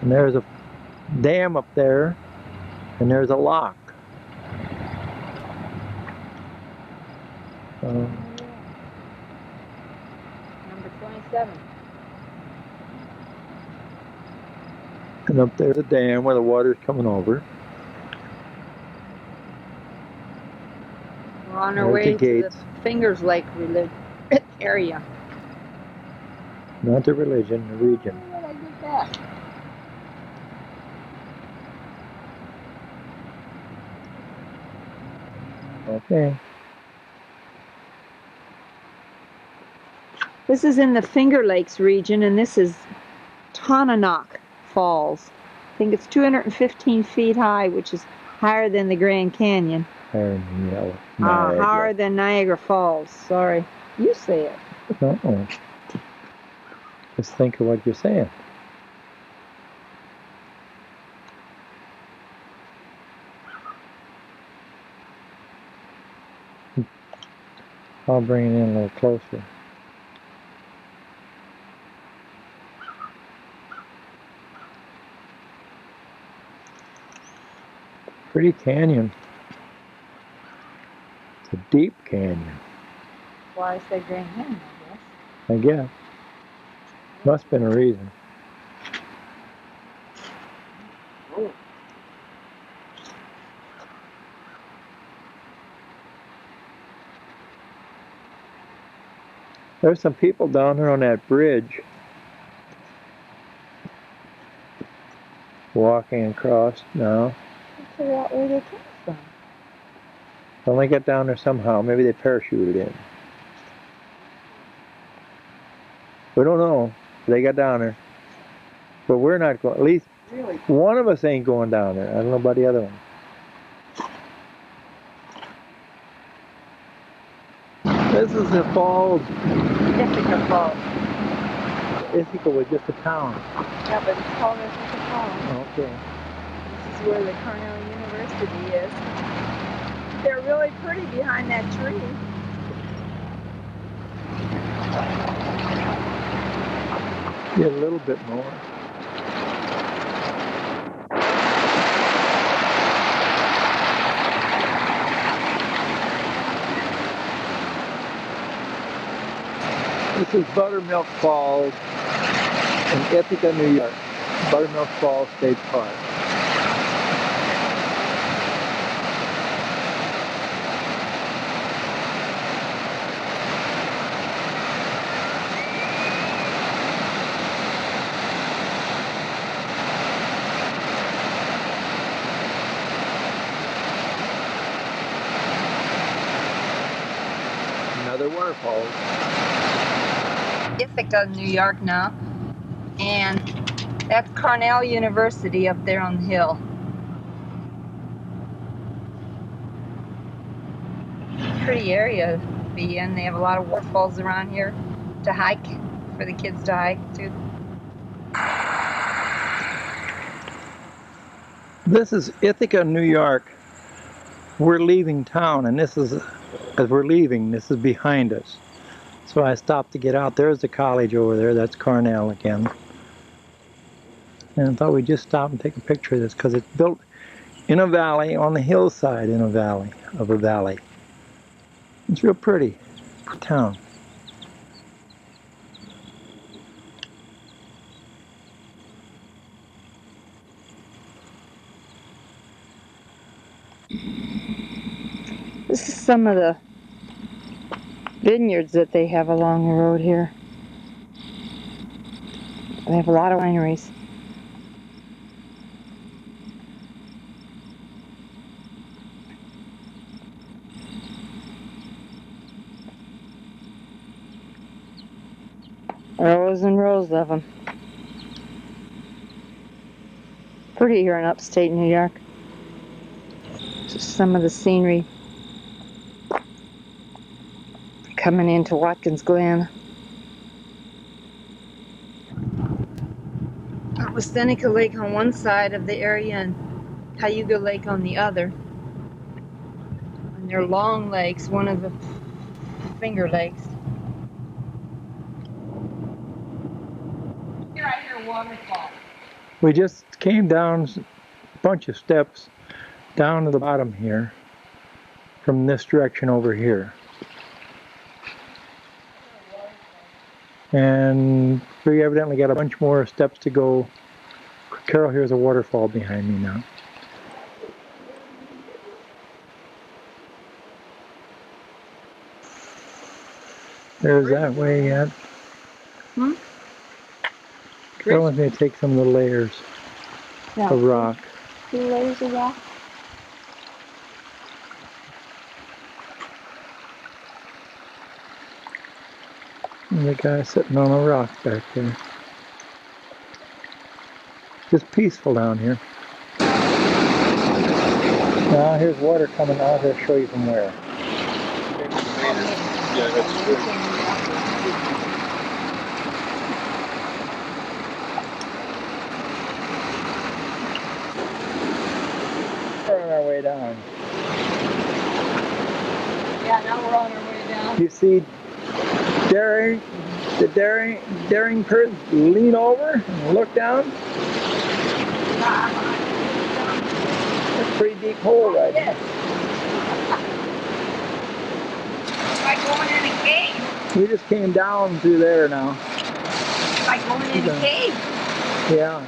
And there's a dam up there, and there's a lock. Number 27. And up there's a dam where the water's coming over. We're on our way to the Fingers Lake area. Not the religion, the region. Where did I get that? Okay. This is in the Finger Lakes region, and this is Tonanock Falls. I think it's 215 feet high, which is higher than the Grand Canyon. Higher than Niagara Falls. Sorry. You say it. Uh-oh. Just think of what you're saying. I'll bring it in a little closer. Pretty canyon. It's a deep canyon. Why I say Grand Canyon, I guess. Must have been a reason. Oh. There's some people down there on that bridge walking across now. Figure out where they came from. Well, they got down there somehow. Maybe they parachuted in. We don't know. They got down there. But we're not going. At least one of us ain't going down there. I don't know about the other one. This is the falls. Ithaca Falls. Ithaca was just a town. Yeah, but it's called Ithaca Falls. Okay. This is where the Cornell University is. They're really pretty behind that tree. Yeah, a little bit more. This is Buttermilk Falls in Ithaca, New York. Buttermilk Falls State Park. Another waterfall. Ithaca, New York now, and that's Cornell University up there on the hill. Pretty area to be in. They have a lot of waterfalls around here to hike, for the kids to hike to. This is Ithaca, New York. We're leaving town, and this is, as we're leaving, this is behind us. So I stopped to get out. There's the college over there. That's Cornell again. And I thought we'd just stop and take a picture of this because it's built in a valley, on the hillside in a valley, of a valley. It's real pretty town. This is some of the vineyards that they have along the road here. They have a lot of wineries. Rows and rows of them. Pretty here in upstate New York. Just some of the scenery coming into Watkins Glen. That was Seneca Lake on one side of the area and Cayuga Lake on the other. And they're long lakes, one of the Finger Lakes. Here I hear waterfall. We just came down a bunch of steps down to the bottom here from this direction over here. And we evidently got a bunch more steps to go. Carol, here's a waterfall behind me now. There's that way yet. Hmm? Carol wants me to take some of the layers of rock. 2 layers of rock. And the guy sitting on a rock back there. Just peaceful down here. Now here's water coming out. I'll show you from where. Yeah, that's good. We're on our way down. Yeah, now we're on our way down. You see daring person lean over and look down? That's a pretty deep hole right there. Like going in a cave. We just came down through there now. Like going in a cave. Yeah.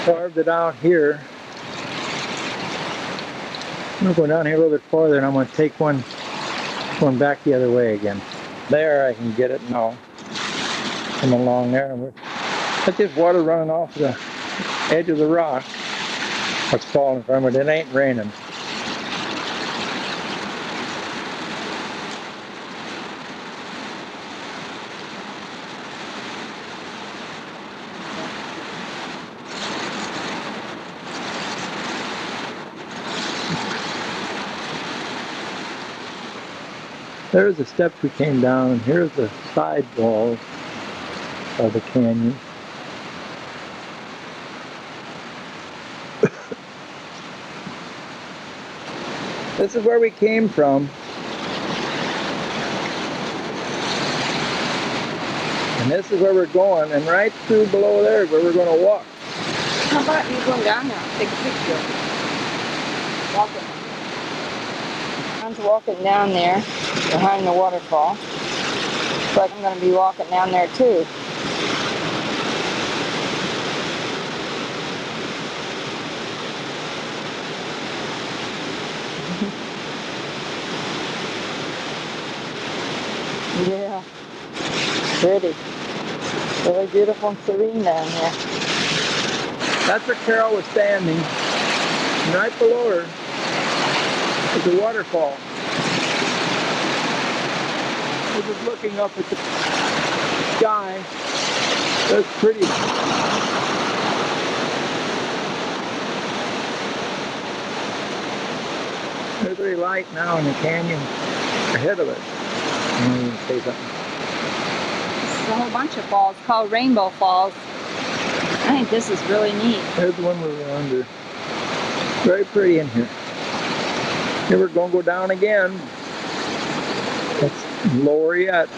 Carved it out here. I'm going to go down here a little bit farther and I'm going to take one Going back the other way again. There, I can get it now. Come along there. That's just water running off the edge of the rock. It's falling from it. It ain't raining. There's the steps we came down, and here's the side walls of the canyon. This is where we came from. And this is where we're going, and right through below there is where we're going to walk. How about you going down there? Take a picture. Walking. I'm walking down there behind the waterfall. Looks like I'm going to be walking down there too. Yeah. Pretty. Really beautiful and serene down here. That's where Carol was standing. And right below her is a waterfall. We're just looking up at the sky. That's pretty. There's very light now in the canyon ahead of us. I'm going to say something. There's a whole bunch of falls called Rainbow Falls. I think this is really neat. There's the one we were under. Very pretty in here. Here we're going to go down again. It's lower yet.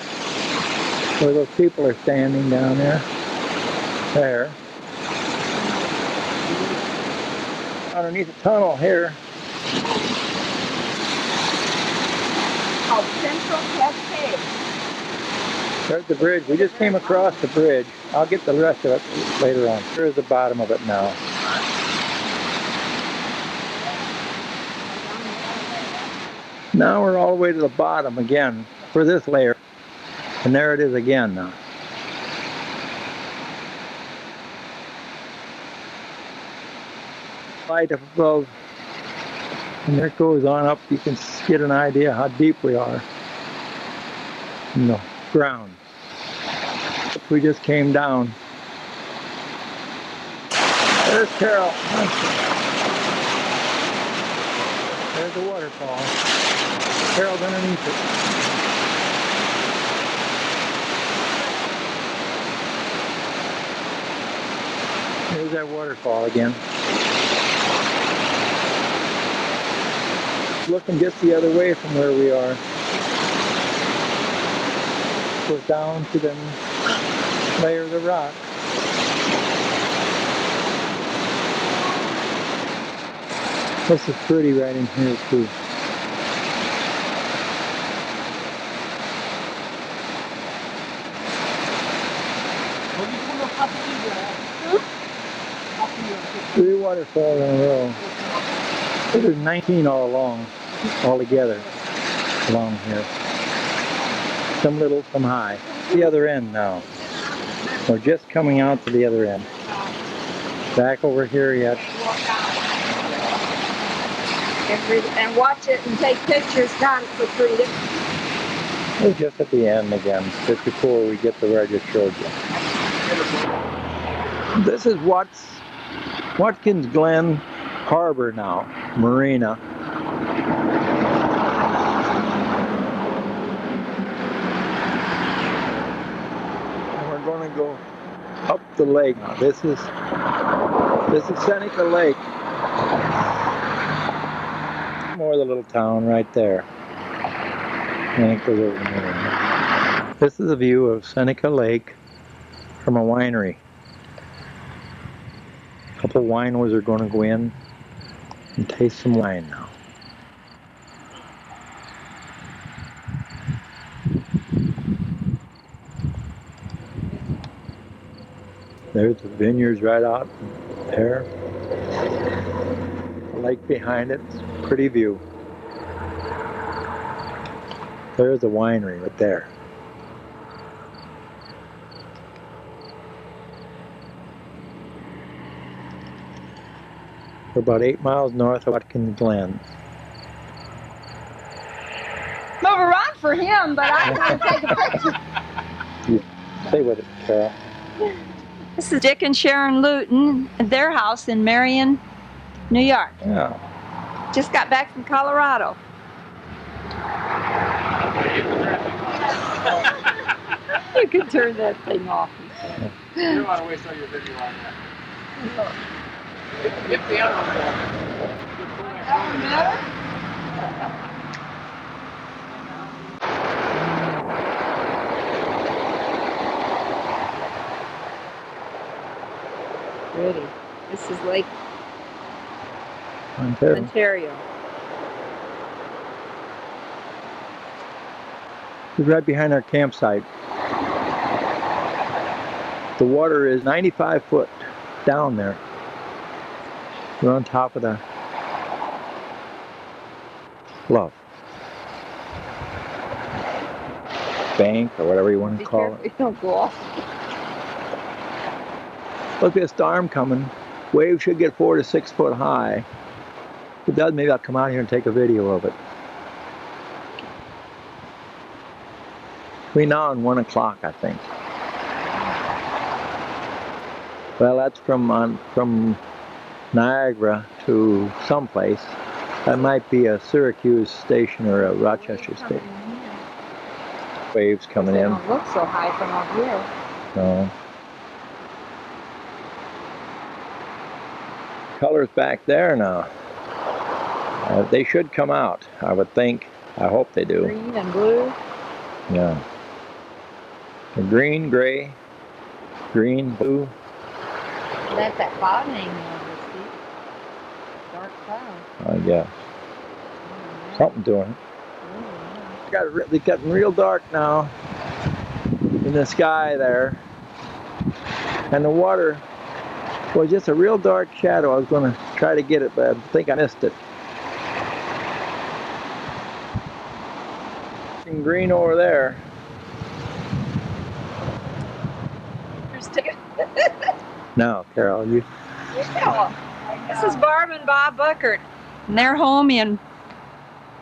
Where those people are standing down there. There. Underneath the tunnel here. Called Central Cascade. There's the bridge. We just came across the bridge. I'll get the rest of it later on. Here's the bottom of it now. Now we're all the way to the bottom again for this layer. And there it is again now. Light up above. And there it goes on up. You can get an idea how deep we are in the ground. We just came down. There's Carol. There's the waterfall. Carol's underneath it. There's that waterfall again. Looking just the other way from where we are. Goes down to the layers of rock. This is pretty right in here too. Three waterfalls in a row. There's 19 all along, all together along here. Some little, some high. The other end now. We're just coming out to the other end. Back over here yet. And watch it and take pictures. God, it's so pretty. We're just at the end again, just before we get to where I just showed you. This is Watkins Glen Harbor now, Marina. And we're going to go up the lake. This is Seneca Lake. More of the little town right there. And it goes over there. This is a view of Seneca Lake from a winery. A couple winos are going to go in and taste some wine now. There's the vineyards right out there. The lake behind it. It's a pretty view. There's the winery right there. We're about 8 miles north of Watkins Glen. Move around for him, but I want to take a picture. You stay with it, Carol. This is Dick and Sharon Luton at their house in Marion, New York. Yeah. Just got back from Colorado. You can turn that thing off. You don't want to waste all your video on that. Get the other one. Pretty. This is Lake Ontario. Ontario. It's right behind our campsite. The water is 95 foot down there. We're on top of the bluff. Bank, or whatever you want to call it. You don't go off. Look at this storm coming. Waves should get 4 to 6 foot high. If it does, maybe I'll come out here and take a video of it. Between now and 1 o'clock, I think. Well, that's from Niagara to someplace. That might be a Syracuse station or a Rochester station. Waves coming in. They don't look so high from up here. No. Colors back there now. They should come out, I would think. I hope they do. Green and blue. Yeah. The green, gray, green, blue. That's that cloud hanging over, see? Dark cloud. I guess. Something doing it. It's getting real dark now in the sky there. And the water was just a real dark shadow. I was going to try to get it, but I think I missed it. Green over there. No, Carol, you. This is Barb and Bob Buckert, and they're home in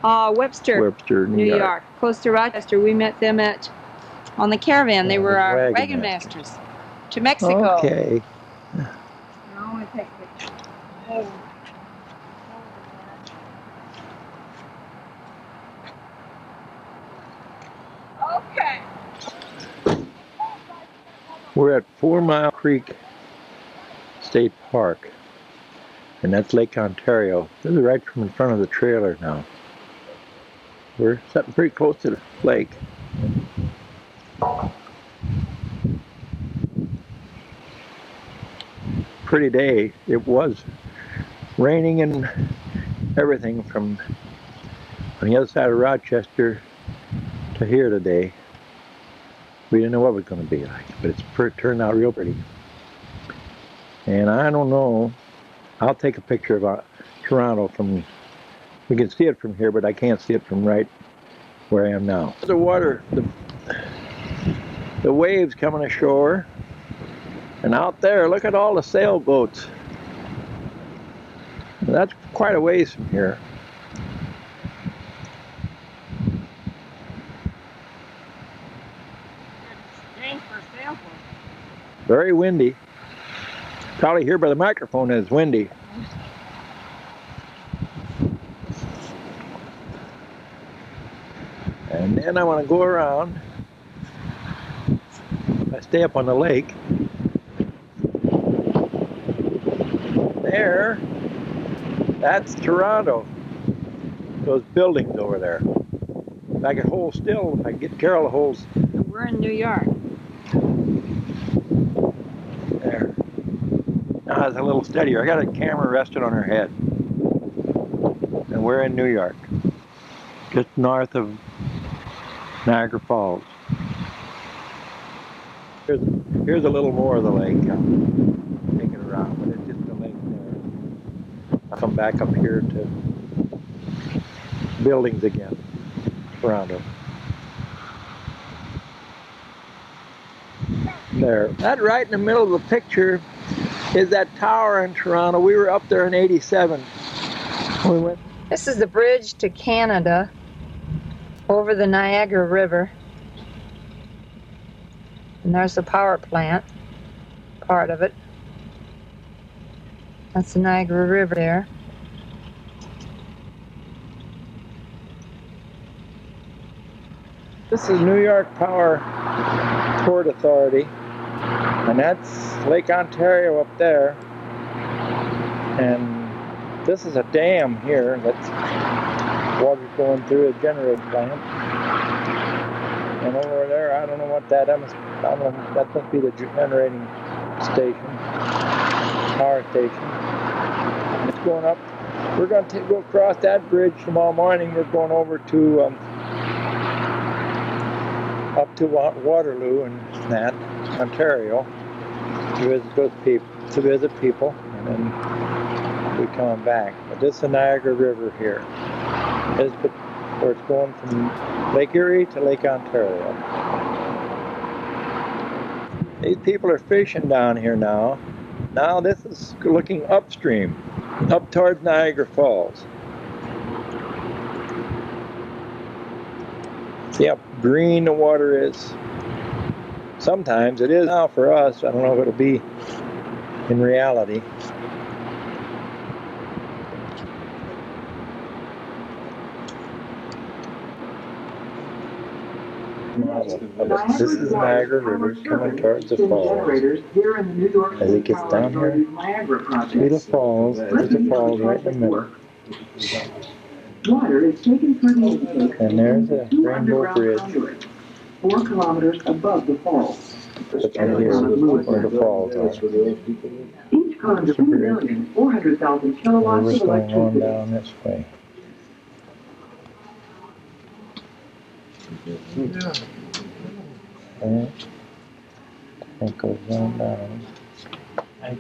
Webster, New York, close to Rochester. We met them on the caravan. They were our wagon masters to Mexico. Okay. I want to take pictures. Okay. We're at 4 Mile Creek State Park, and that's Lake Ontario. This is right from in front of the trailer now. We're sitting pretty close to the lake. Pretty day. It was raining and everything from on the other side of Rochester to here today. We didn't know what it was going to be like, but it's turned out real pretty. And I don't know, I'll take a picture of Toronto from, we can see it from here, but I can't see it from right where I am now. The water, the waves coming ashore, and out there, look at all the sailboats. That's quite a ways from here. Very windy. Probably here by the microphone it's windy. And then I want to go around. I stay up on the lake. There, that's Toronto. Those buildings over there. If I could hold still, if I could get Carol to hold. We're in New York. There. Now it's a little steadier. I got a camera rested on her head. And we're in New York. Just north of Niagara Falls. Here's a little more of the lake. I'll take it around, but it's just the lake there. I'll come back up here to buildings again. Toronto. there. That right in the middle of the picture is that tower in Toronto. We were up there in '87. We went. This is the bridge to Canada over the Niagara River. And there's the power plant, part of it. That's the Niagara River there. This is New York Power Port Authority, and that's Lake Ontario up there. And this is a dam here that's water going through a generator plant. And over there, I don't know what that is. I don't know, that must be the generating station, power station. And it's going up. We're going to go across that bridge tomorrow morning. We're going over to up to Waterloo and that, Ontario, to visit those people, and then we're coming back. But this is the Niagara River here. This is where it's going from Lake Erie to Lake Ontario. These people are fishing down here now. Now this is looking upstream, up towards Niagara Falls. See how green the water is? Sometimes it is now for us. I don't know if it'll be in reality. This is the Niagara River coming towards the falls. As it gets down here to the falls, there's the falls right in the middle. Water is taken for the intake. And there's a rainbow bridge. 4 kilometers above the falls. And here's where the falls are. Each conduit 2,400,000 kilowatts of We're going on electricity. down this way. And it goes on down. And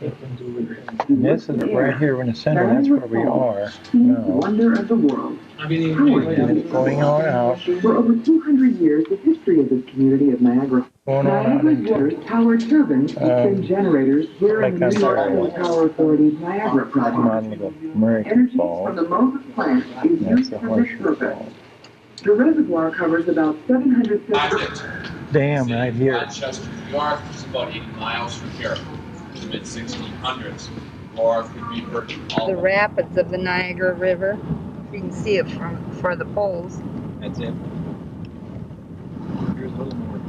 this is right here in the center. That's where we are now. Wonder of the world. And it's going on out. For over 200 years, the history of this community of Niagara. Going on out Niagara waters power turbines and generators here in the New York State Power Authority's Niagara project. Energy from the Moses plant is used for this purpose. The reservoir covers about 750. Dam right here. Rochester, New York, is about 80 miles from here. In the mid-1600s, or could be all The rapids of the Niagara River. You can see it for the poles. That's it. Here's a little more.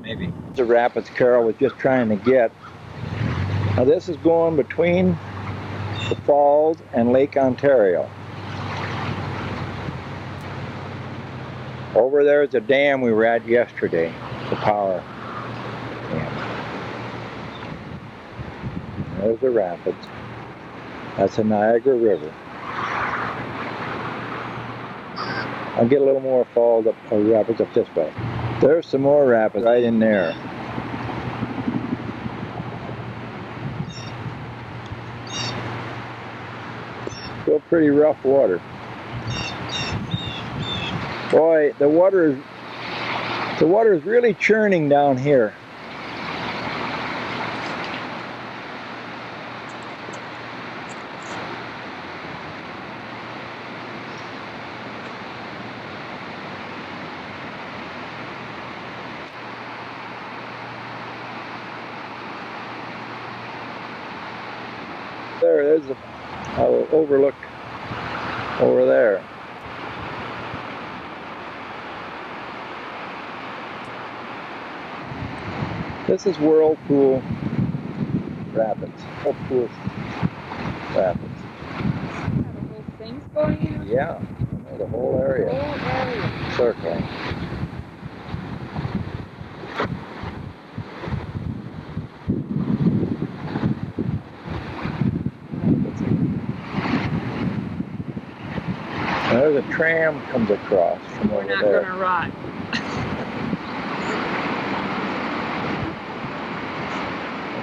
Maybe. The rapids Carol was just trying to get. Now this is going between the falls and Lake Ontario. Over there is a dam we were at yesterday, the power dam. There's the rapids. That's the Niagara River. I'll get a little more falls up, or rapids up this way. There's some more rapids right in there. Still pretty rough water. Boy, the water is really churning down here. There's a overlook over there. This is Whirlpool Rapids. Whirlpool Rapids. The whole thing's going in? Yeah, the whole area. Circling. There's a tram comes across from over there. We're not going to rot.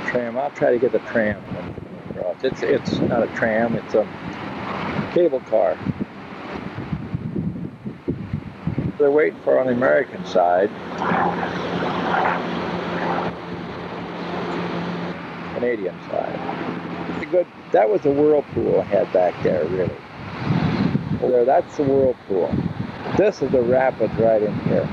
Tram. I'll try to get the tram across. It's not a tram. It's a cable car. They're waiting for on the American side. Canadian side. That was a whirlpool I had back there, really. Over there, that's the whirlpool. This is the rapids right in here.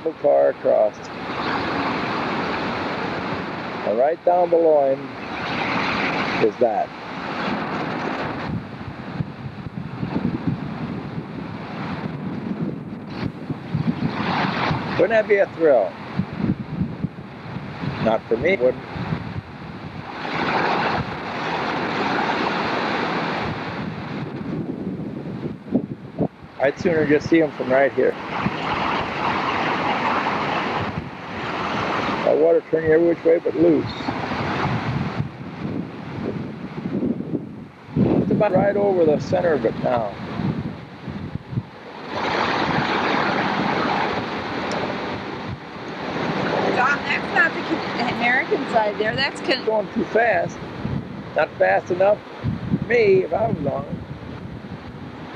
Little car across. And right down below him is that. Wouldn't that be a thrill? Not for me, wouldn't. I'd sooner just see them from right here. That water turning every which way but loose. It's about right over the center of it now. John, that's not the American side there. That's going too fast. Not fast enough for me if I was on it.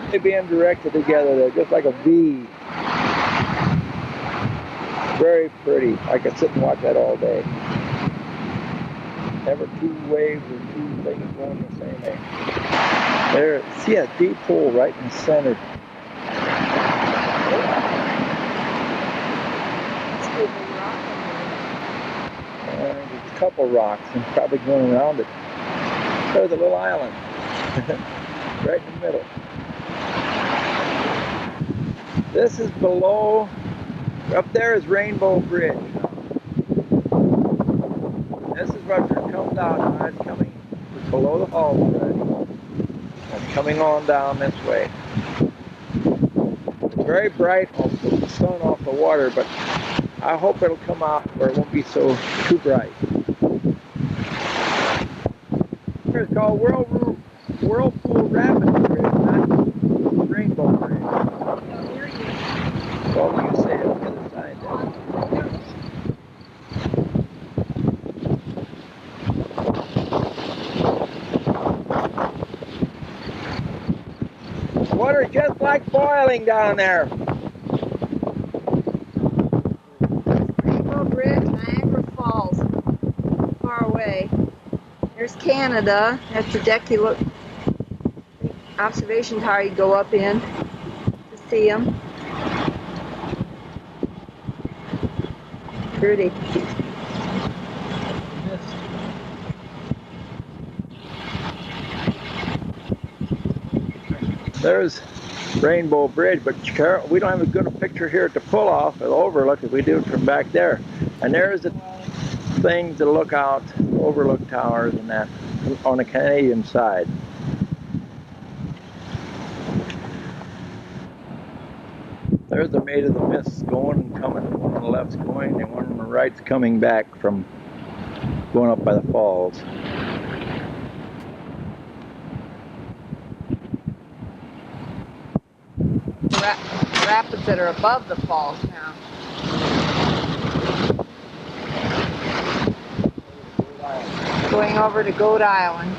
They're being directed together there, just like a V. Very pretty. I could sit and watch that all day. Never two waves or two things going the same way. There, see a deep hole right in the center. There's a couple rocks and probably going around it. There's a little island right in the middle. This is below, up there is Rainbow Bridge. This is what comes out now. It's coming below the falls already. It's coming on down this way. It's very bright off the sun off the water, but I hope it'll come out where it won't be so too bright. It's called Whirlpool Rapids Bridge, not Rainbow Bridge. Well, you can see it on the other side there. Water just like boiling down there. Rainbow Bridge, Niagara Falls, far away. There's Canada. That's the deck you look, observation tower you go up in to see them. Pretty. There's Rainbow Bridge, but we don't have as good a picture here to pull off of the overlook as we do from back there. And there's the things to look out, overlook towers and that on the Canadian side. There's the Maid of the Mists going and coming. One on the left's going and one on the right's coming back from going up by the falls. Rapids that are above the falls now. Going over to Goat Island.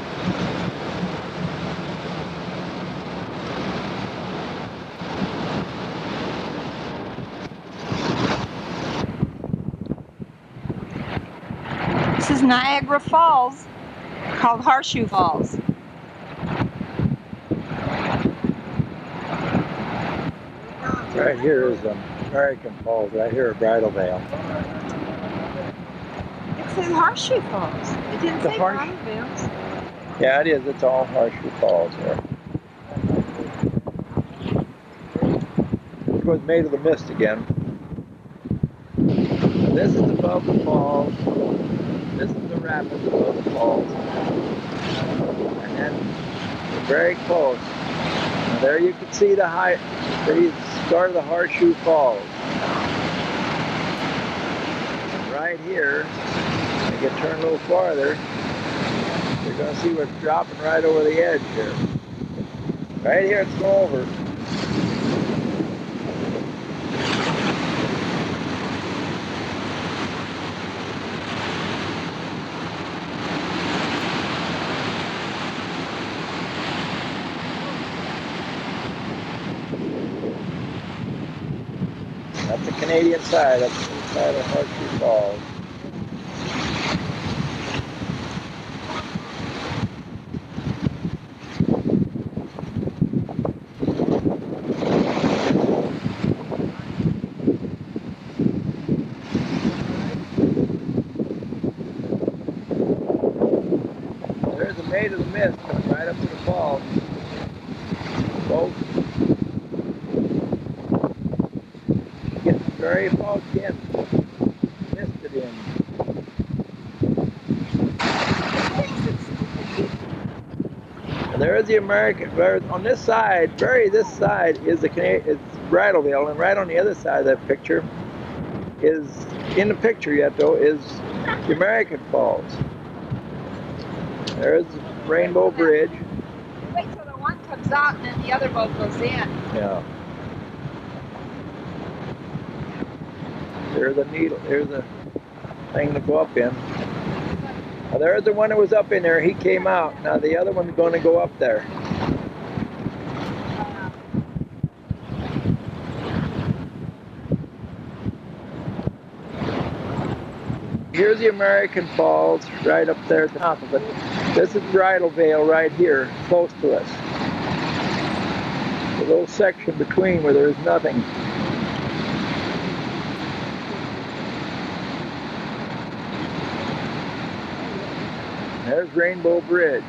This is Niagara Falls, called Horseshoe Falls. Right here is American Falls, right here at Bridal Veil. It says Horseshoe Falls. It didn't say Bridal Veils. Yeah, it is. It's all Horseshoe Falls here. It was Maid of the Mist again. This is above the falls. This is the rapids above the falls. And then we're very close. Now there you can see the start of the Horseshoe Falls. And right here, you can turn a little farther, you're going to see what's dropping right over the edge here. Right here it's going over. Canadian side, up the side of Horseshoe Falls. There's the Maid of the Mist right up to the falls. Boat. Getting very fogged in. Misted in. And there is the American, on this side, this side is the Canadian, it's Bridalveil, and right on the other side of that picture is, in the picture yet though, is the American Falls. There's Rainbow Bridge. Wait till the one comes out and then the other boat goes in. Yeah. There's a needle, there's a thing to go up in. Now there's the one that was up in there, he came out. Now the other one's going to go up there. Here's the American Falls right up there at the top of it. This is Bridalveil right here, close to us. The little section between where there's nothing. There's Rainbow Bridge.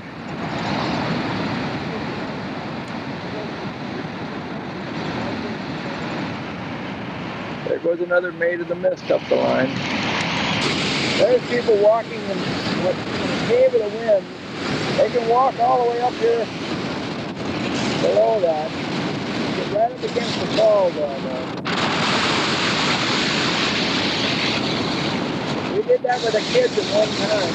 There goes another Maid of the Mist up the line. There's people walking in the cave of the wind. They can walk all the way up here below that. Get right up against the falls down there. We did that with the kids at one time.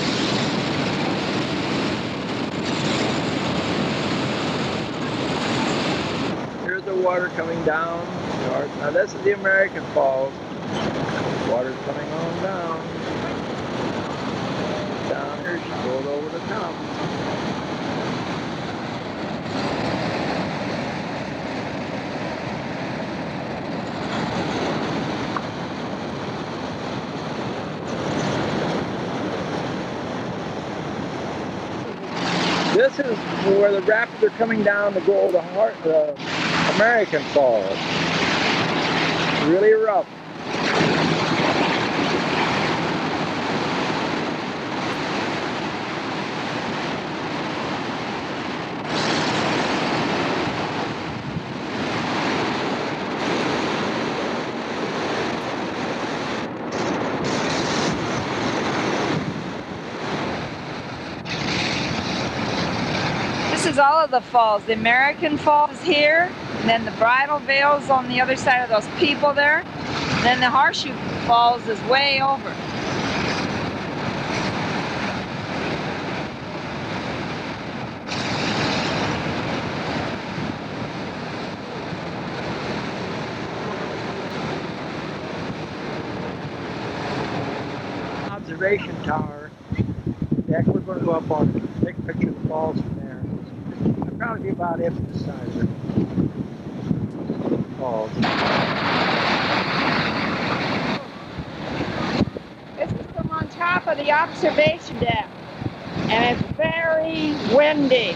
Here's the water coming down. Now this is the American Falls. Water's coming on down. Down here, she goes over the top. This is where the rapids are coming down to go to the American Falls. Really rough. This is all of the falls. The American Falls here, and then the Bridalveil's on the other side of those people there. And then the Horseshoe Falls is way over. Observation tower. Heck, we're going to go up on the big picture of the falls from there. I'll probably be about it from this side of it. Falls. This is from on top of the observation deck, and it's very windy.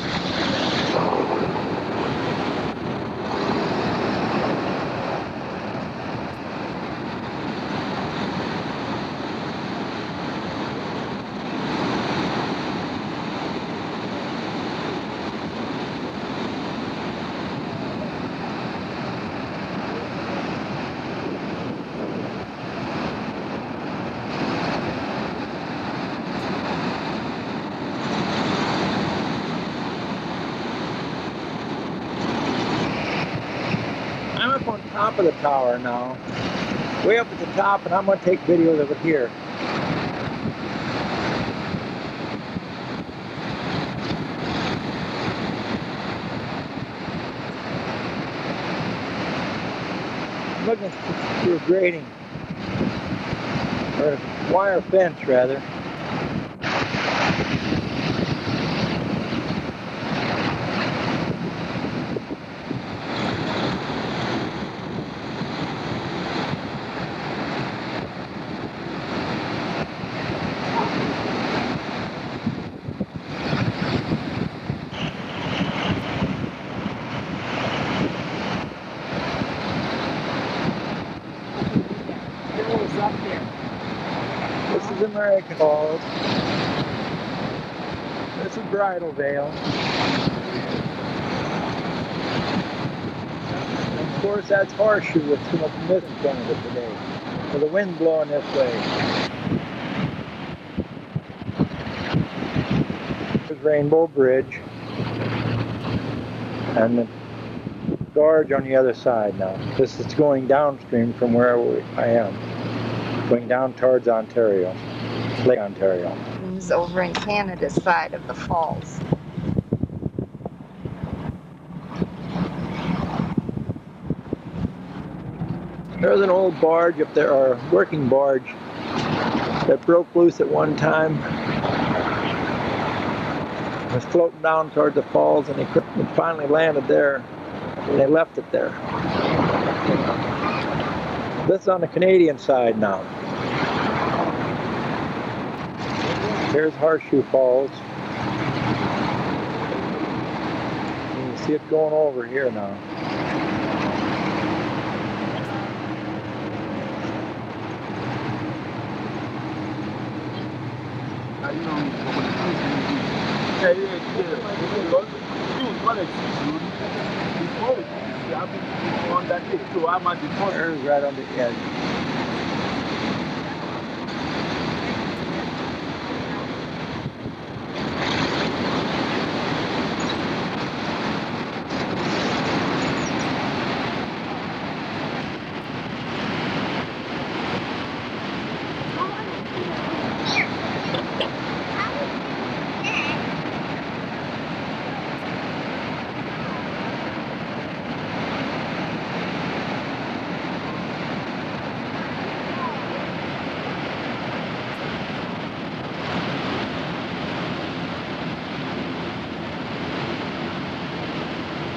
On top of the tower now, way up at the top, and I'm going to take videos of it here. I'm looking through a grating, or a wire fence rather. American Falls. This is Bridal Veil. And of course, that's Horseshoe with some mist in front of it today. With the wind blowing this way. There's Rainbow Bridge. And the gorge on the other side now. This is going downstream from where I am. Going down towards Ontario. Lake Ontario. It's over in Canada's side of the falls. There's an old barge up there, or a working barge, that broke loose at one time. It was floating down toward the falls, and it finally landed there, and they left it there. This is on the Canadian side now. Here's Horseshoe Falls. You can see it going over here now. There's right on the edge.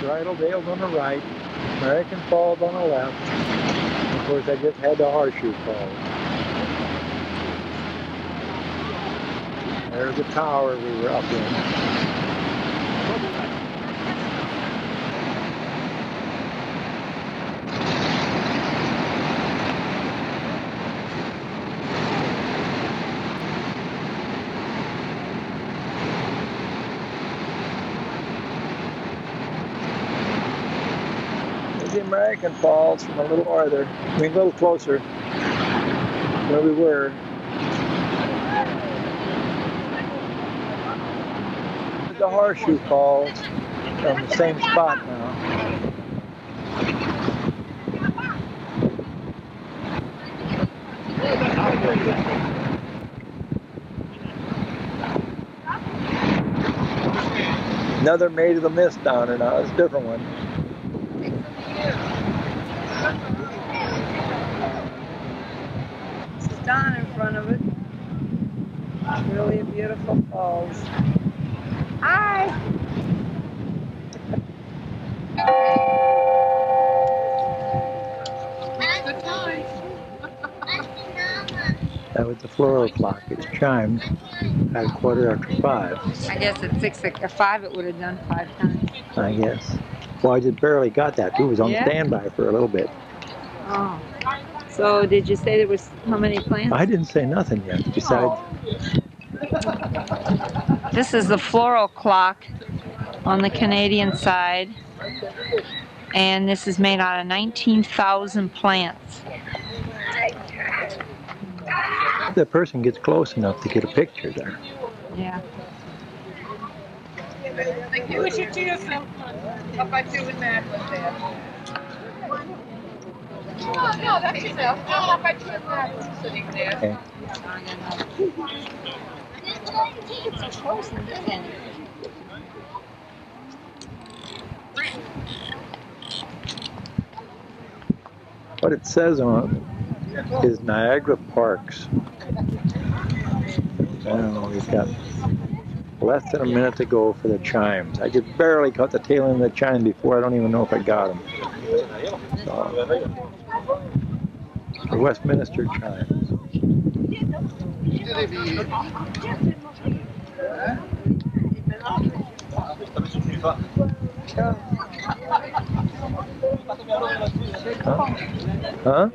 Bridal Veil's on the right, American Falls on the left. Of course, I just had the Horseshoe Falls. There's the tower we were up in. The American Falls from a little farther, I mean a little closer where we were. The Horseshoe Falls from the same spot now. Another Maid of the Mist down there now, it's a different one. Down in front of it. It's really a beautiful falls. Hi! That was the floral clock. It chimed at 5:15. I guess at 6 or 5 it would have done 5 times. I guess. Well, I just barely got that too. It was on standby for a little bit. Oh. So did you say there was how many plants? I didn't say nothing yet. Besides, this is the floral clock on the Canadian side, and this is made out of 19,000 plants. if the person gets close enough to get a picture there. Yeah. You should do yourself. How about you and Madeline there? Oh, no, that's yourself. How about you and Madeline sitting there? Okay. It's so close in this end. What it says on it is Niagara Parks. I don't know, we've got less than a minute to go for the chimes. I just barely caught the tail end of the chime before. I don't even know if I got them. The Westminster chimes. Huh?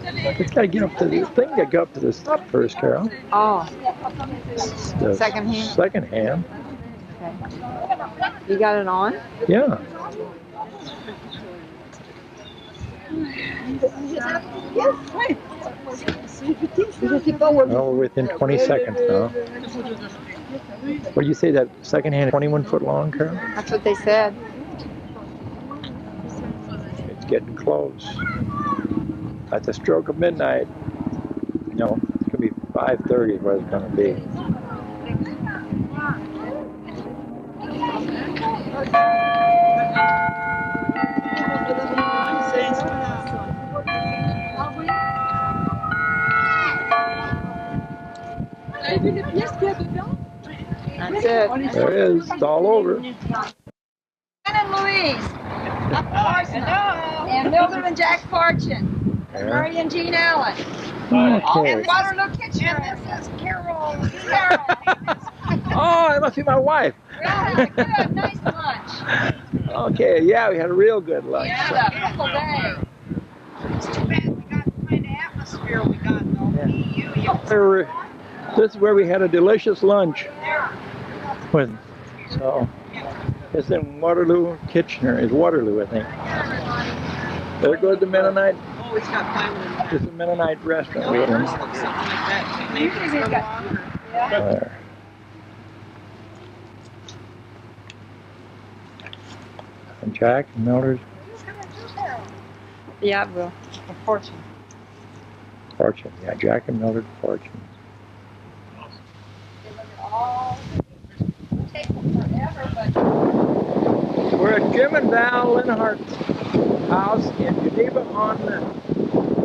It's got to get up to the thing. Got to go up to the stop first, Carol. Oh, The second hand? Second hand. Okay. You got it on? Yeah. Oh, we're within 20 seconds now. What do you say, that second hand 21 foot long, Carol? That's what they said. It's getting close. At the stroke of midnight. No, it's going to be 5:30 is what it's going to be. That's it. There it is. It's all over. Penn and Louise. And Mildred and Jack Fortune. And Murray and Jean Allen. Okay. And Waterloo Kitchen. And this is Carol. Oh, that must be my wife. Yeah, we had a nice lunch. Okay, yeah, we had a real good lunch. Yeah, a beautiful day. It's too bad we got the kind of atmosphere we got though. This is where we had a delicious lunch. So, it's in Waterloo, Kitchener. It's Waterloo, I think. There goes the Mennonite. Oh, it's got plywood. It's a Mennonite restaurant. We Something like that. Maybe it's no longer. there. And Jack and Mildred. Yeah, it will. Fortune. Fortune. Yeah, Jack and Mildred Fortune. We're at Jim and Val Lindhorst's house in Geneva on the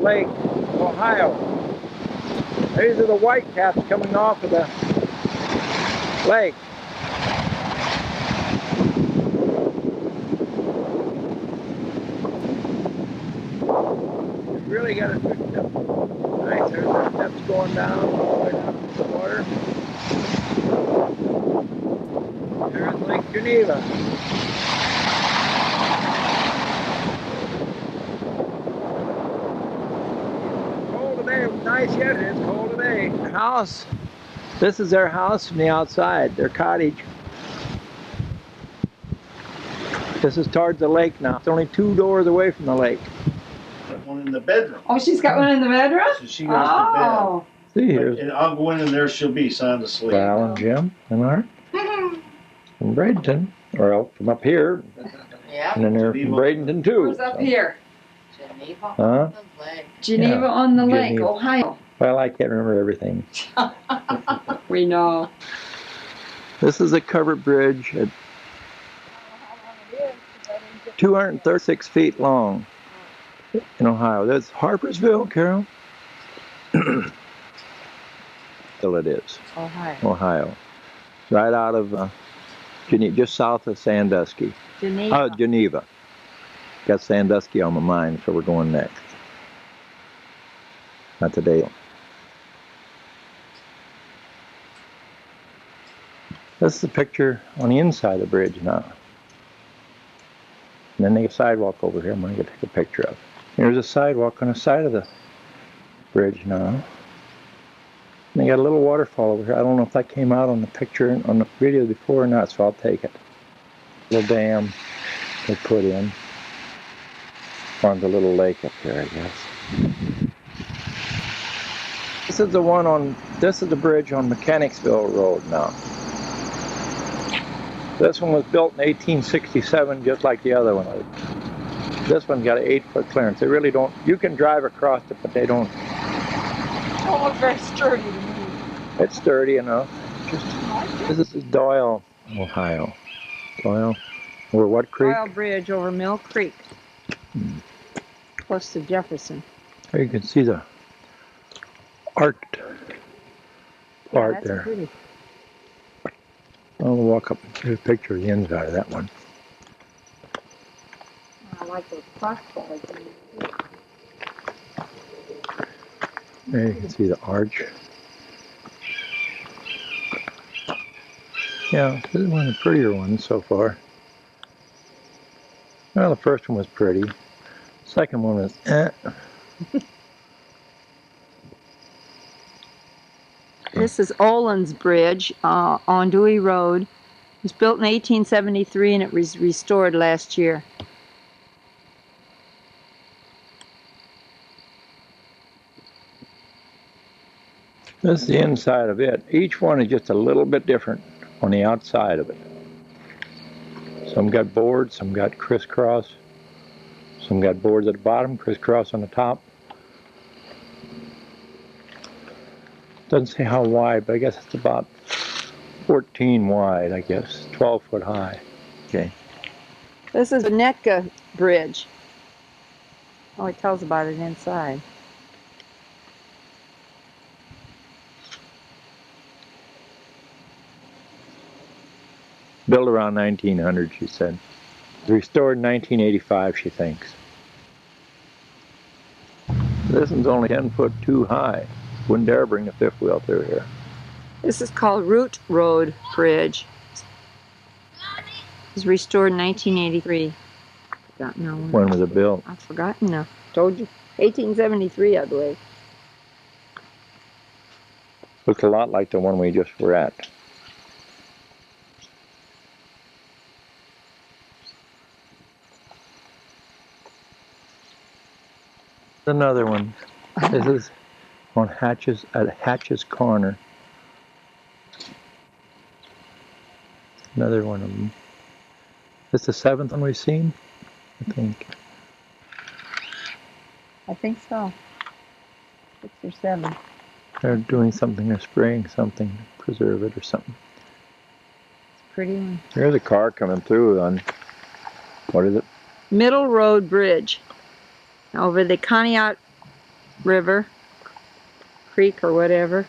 Lake, Ohio. These are the whitecaps coming off of the lake. You really got it picked up. Nice, there's the steps going down all the way down to the water. There's Lake Geneva. Cold today, nice yet, it is cold today. House, this is their house from the outside, their cottage. This is towards the lake now. It's only 2 doors away from the lake. One in the bedroom. Oh, she's got one in the bedroom? So she goes to See bed. here. And I'll go in and there she'll be sound asleep. Val and Jim and Art from Bradenton, or from up here. Yeah. And then they're from Bradenton too. Where's up here? Geneva Huh? on the lake. Geneva Yeah, on the lake, Geneva. Ohio. Well, I can't remember everything. We know. This is a covered bridge at 236 feet long in Ohio. That's Harpersville, Carol. Still it is. Ohio. Right out of Geneva, just south of Sandusky. Geneva. Geneva. Got Sandusky on my mind, so we're going next. Not today. This is a picture on the inside of the bridge now. And then there's a sidewalk over here I'm going to take a picture of. Here's a sidewalk on the side of the bridge now. And they got a little waterfall over here. I don't know if that came out on the picture, on the video before or not, so I'll take it. Little dam they put in. On the little lake up there, I guess. This is the one on, this is the bridge on Mechanicsville Road now. This one was built in 1867, just like the other one. This one's got an 8-foot clearance. They really don't, you can drive across it, but they don't. It don't look very sturdy to me. It's sturdy enough. This is Doyle, Ohio. Doyle, over what creek? Doyle Bridge over Mill Creek. Close to Jefferson. There you can see the art part That's there. pretty. I'll walk up and get a picture of the inside of that one. I like those crossbars. There you can see the arch. Yeah, this is one of the prettier ones so far. Well, the first one was pretty. Second one was This is Olin's Bridge on Dewey Road. It was built in 1873 and it was restored last year. This is the inside of it. Each one is just a little bit different on the outside of it. Some got boards, some got crisscross, some got boards at the bottom, crisscross on the top. Doesn't say how wide, but I guess it's about 14 wide, I guess, 12 foot high. Okay. This is the Netka Bridge. Oh, it tells about it inside. Built around 1900, she said. Restored in 1985, she thinks. This one's only 10 foot too high. Wouldn't dare bring the fifth wheel through here. This is called Root Road Bridge. It was restored in 1983. Forgotten now. When was it built? I've forgotten now. Told you. 1873, I believe. Looks a lot like the one we just were at. Another one. This is on Hatches at Hatches Corner. Another one of them. This the seventh one we've seen, I think. I think so. 6 or 7. They're doing something, they're spraying something to preserve it or something. It's a pretty one. There's a car coming through on, what is it? Middle Road Bridge. Over the Conneaut River, Creek or whatever.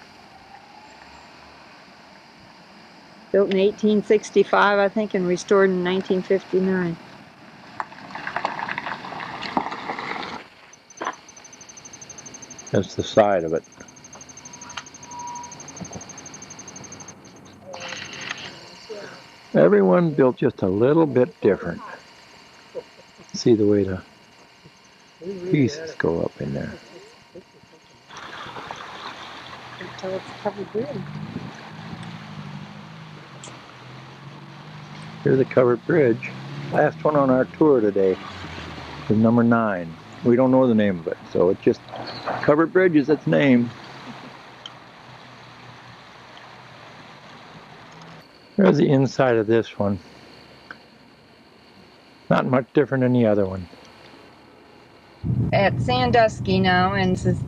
Built in 1865, I think, and restored in 1959. That's the side of it. Everyone built just a little bit different. See the way the pieces go up in there. So it's covered bridge. Here's a covered bridge. Last one on our tour today is number 9. We don't know the name of it, so it's just covered bridge is its name. There's the inside of this one. Not much different than the other one. At Sandusky now, and this is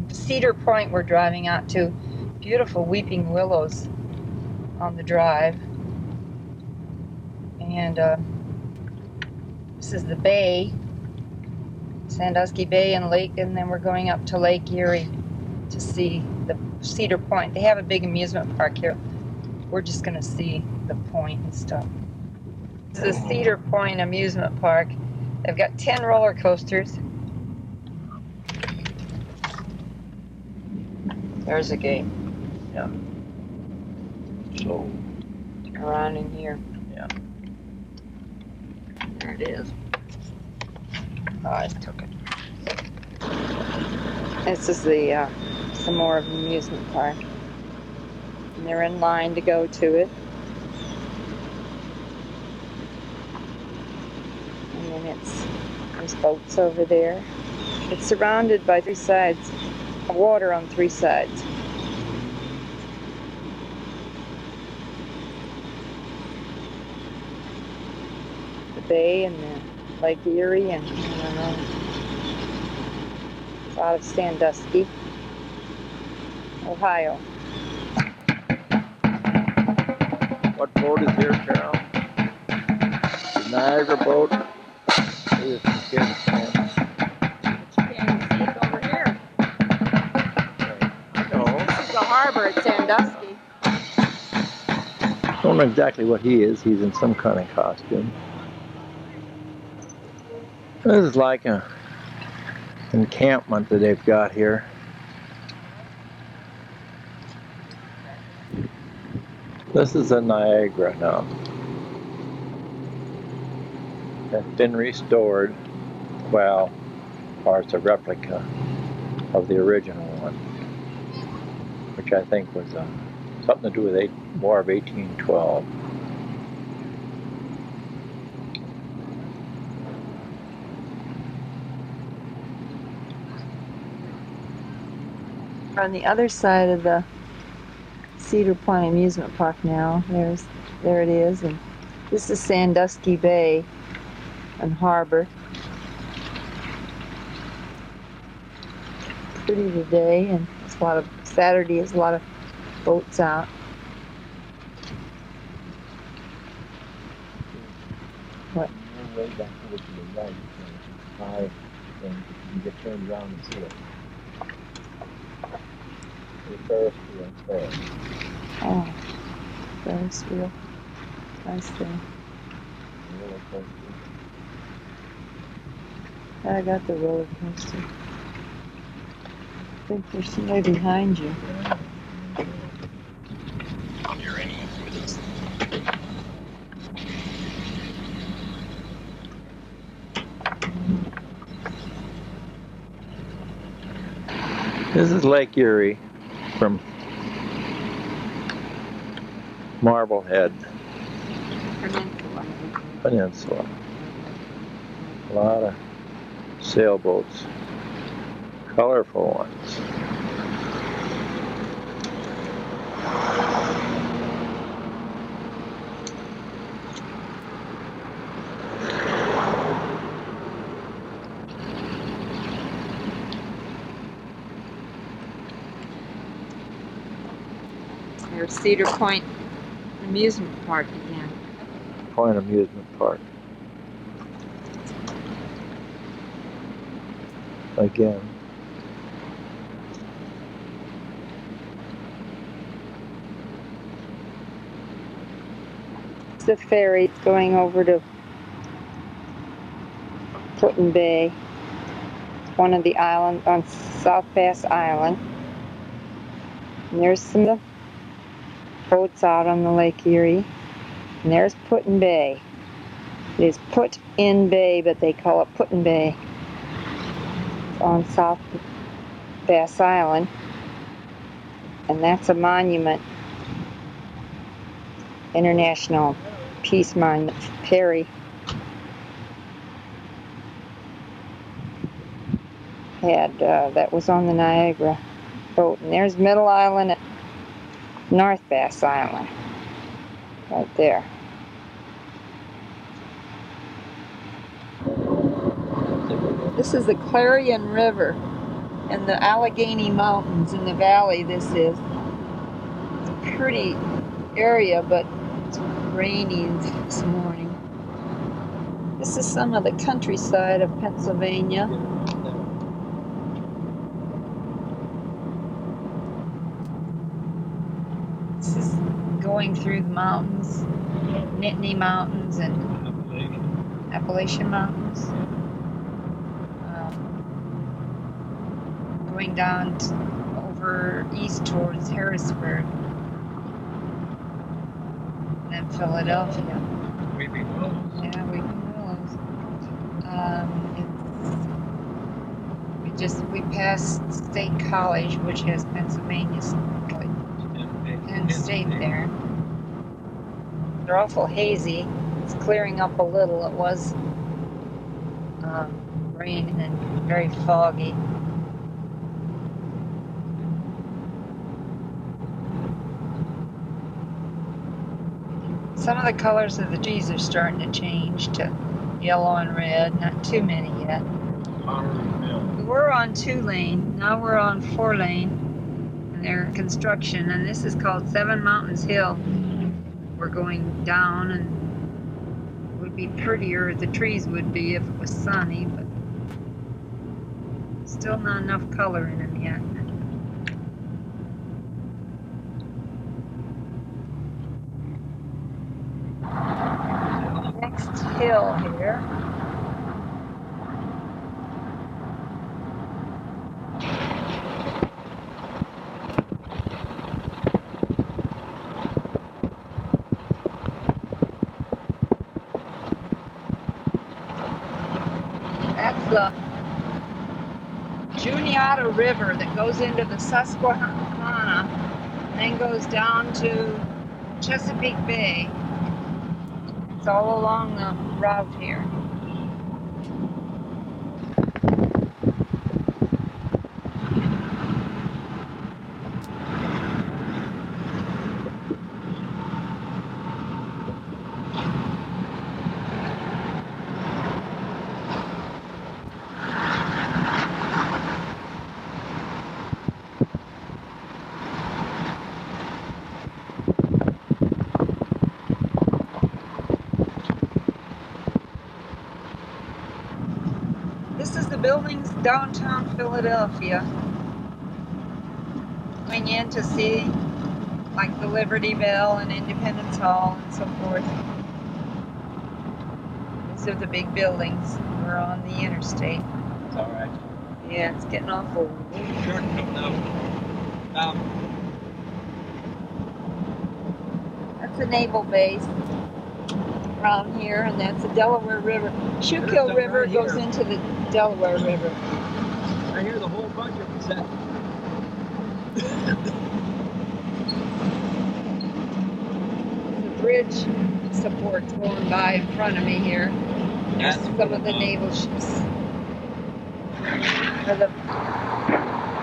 Cedar Point we're driving out to. Beautiful weeping willows on the drive. And this is the bay, Sandusky Bay and Lake, and then we're going up to Lake Erie to see the Cedar Point. They have a big amusement park here. We're just going to see the point and stuff. This is the Cedar Point amusement park. They've got 10 roller coasters. There's a gate. Yeah. So. Around in here. Yeah. There it is. Oh, I took it. This is the some more of the amusement park. And they're in line to go to it. And then there's boats over there. It's surrounded by 3 sides, water on 3 sides. The bay and the Lake Erie, and I don't know. It's out of Sandusky, Ohio. What boat is here, Carol? The Niagara boat. Here's some kids. It's over here. I know. This is the harbor at Sandusky. Don't know exactly what he is. He's in some kind of costume. This is like an encampment that they've got here. This is a Niagara now. It's been restored. Well, as far as a replica of the original one. which I think was something to do with the War of 1812. On the other side of the Cedar Point Amusement Park now, there it is, and this is Sandusky Bay and Harbor. Pretty today, and it's Saturday is a lot of boats out. What? Way back over to the right, high thing, you get turned around and see it. The Ferris wheel there. Oh, Ferris wheel. Nice thing. Roller coaster. I got the roller coaster. I think there's somebody behind you. This is Lake Erie from Marblehead Peninsula. A lot of sailboats, colorful ones. There's Cedar Point Amusement Park again. Point Amusement Park. Again. It's the ferry going over to Put-in Bay. It's one of the islands on South Pass Island. And there's some of the boats out on the Lake Erie. And there's Put-in Bay. It is Put-in Bay, but they call it Put-in Bay. It's on South Pass Island. And that's a monument. International Peace Monument. Perry had, that was on the Niagara boat. And there's Middle Island at North Bass Island. Right there. This is the Clarion River and the Allegheny Mountains in the valley. This is. It's a pretty area, but it's raining this morning. This is some of the countryside of Pennsylvania. This is going through the mountains, Nittany Mountains and Appalachian Mountains. Going down over east towards Harrisburg, and then Philadelphia. Weeping Willows. Yeah, Weeping Willows. We passed State College, which has Pennsylvania's Penn State there. They're awful hazy. It's clearing up a little. It was raining and very foggy. Some of the colors of the trees are starting to change to yellow and red. Not too many yet. We were on 2-lane. Now we're on 4-lane. And they're in construction. And this is called Seven Mountains Hill. We're going down, and it would be prettier. The trees would be if it was sunny, but still not enough color in them yet. Next hill here. That's the Juniata River that goes into the Susquehanna then goes down to Chesapeake Bay. It's all along the route here. This is the buildings downtown Philadelphia. Going in to see like the Liberty Bell and Independence Hall and so forth. These are the big buildings. We're on the interstate. It's alright. Yeah, it's getting awful. Sure, coming up. That's a naval base around here, and that's the Delaware River. Schuylkill River right goes here. into the Delaware River. I hear the whole bunch of them said. The bridge supports going by in front of me here. There's some of the naval ships.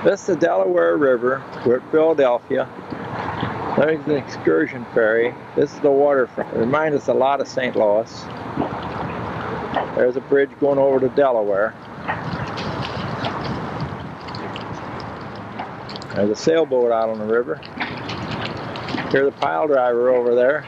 This is the Delaware River. We're at Philadelphia. There's the excursion ferry. This is the waterfront. It reminds us a lot of St. Louis. There's a bridge going over to Delaware. There's a sailboat out on the river. Here's the pile driver over there.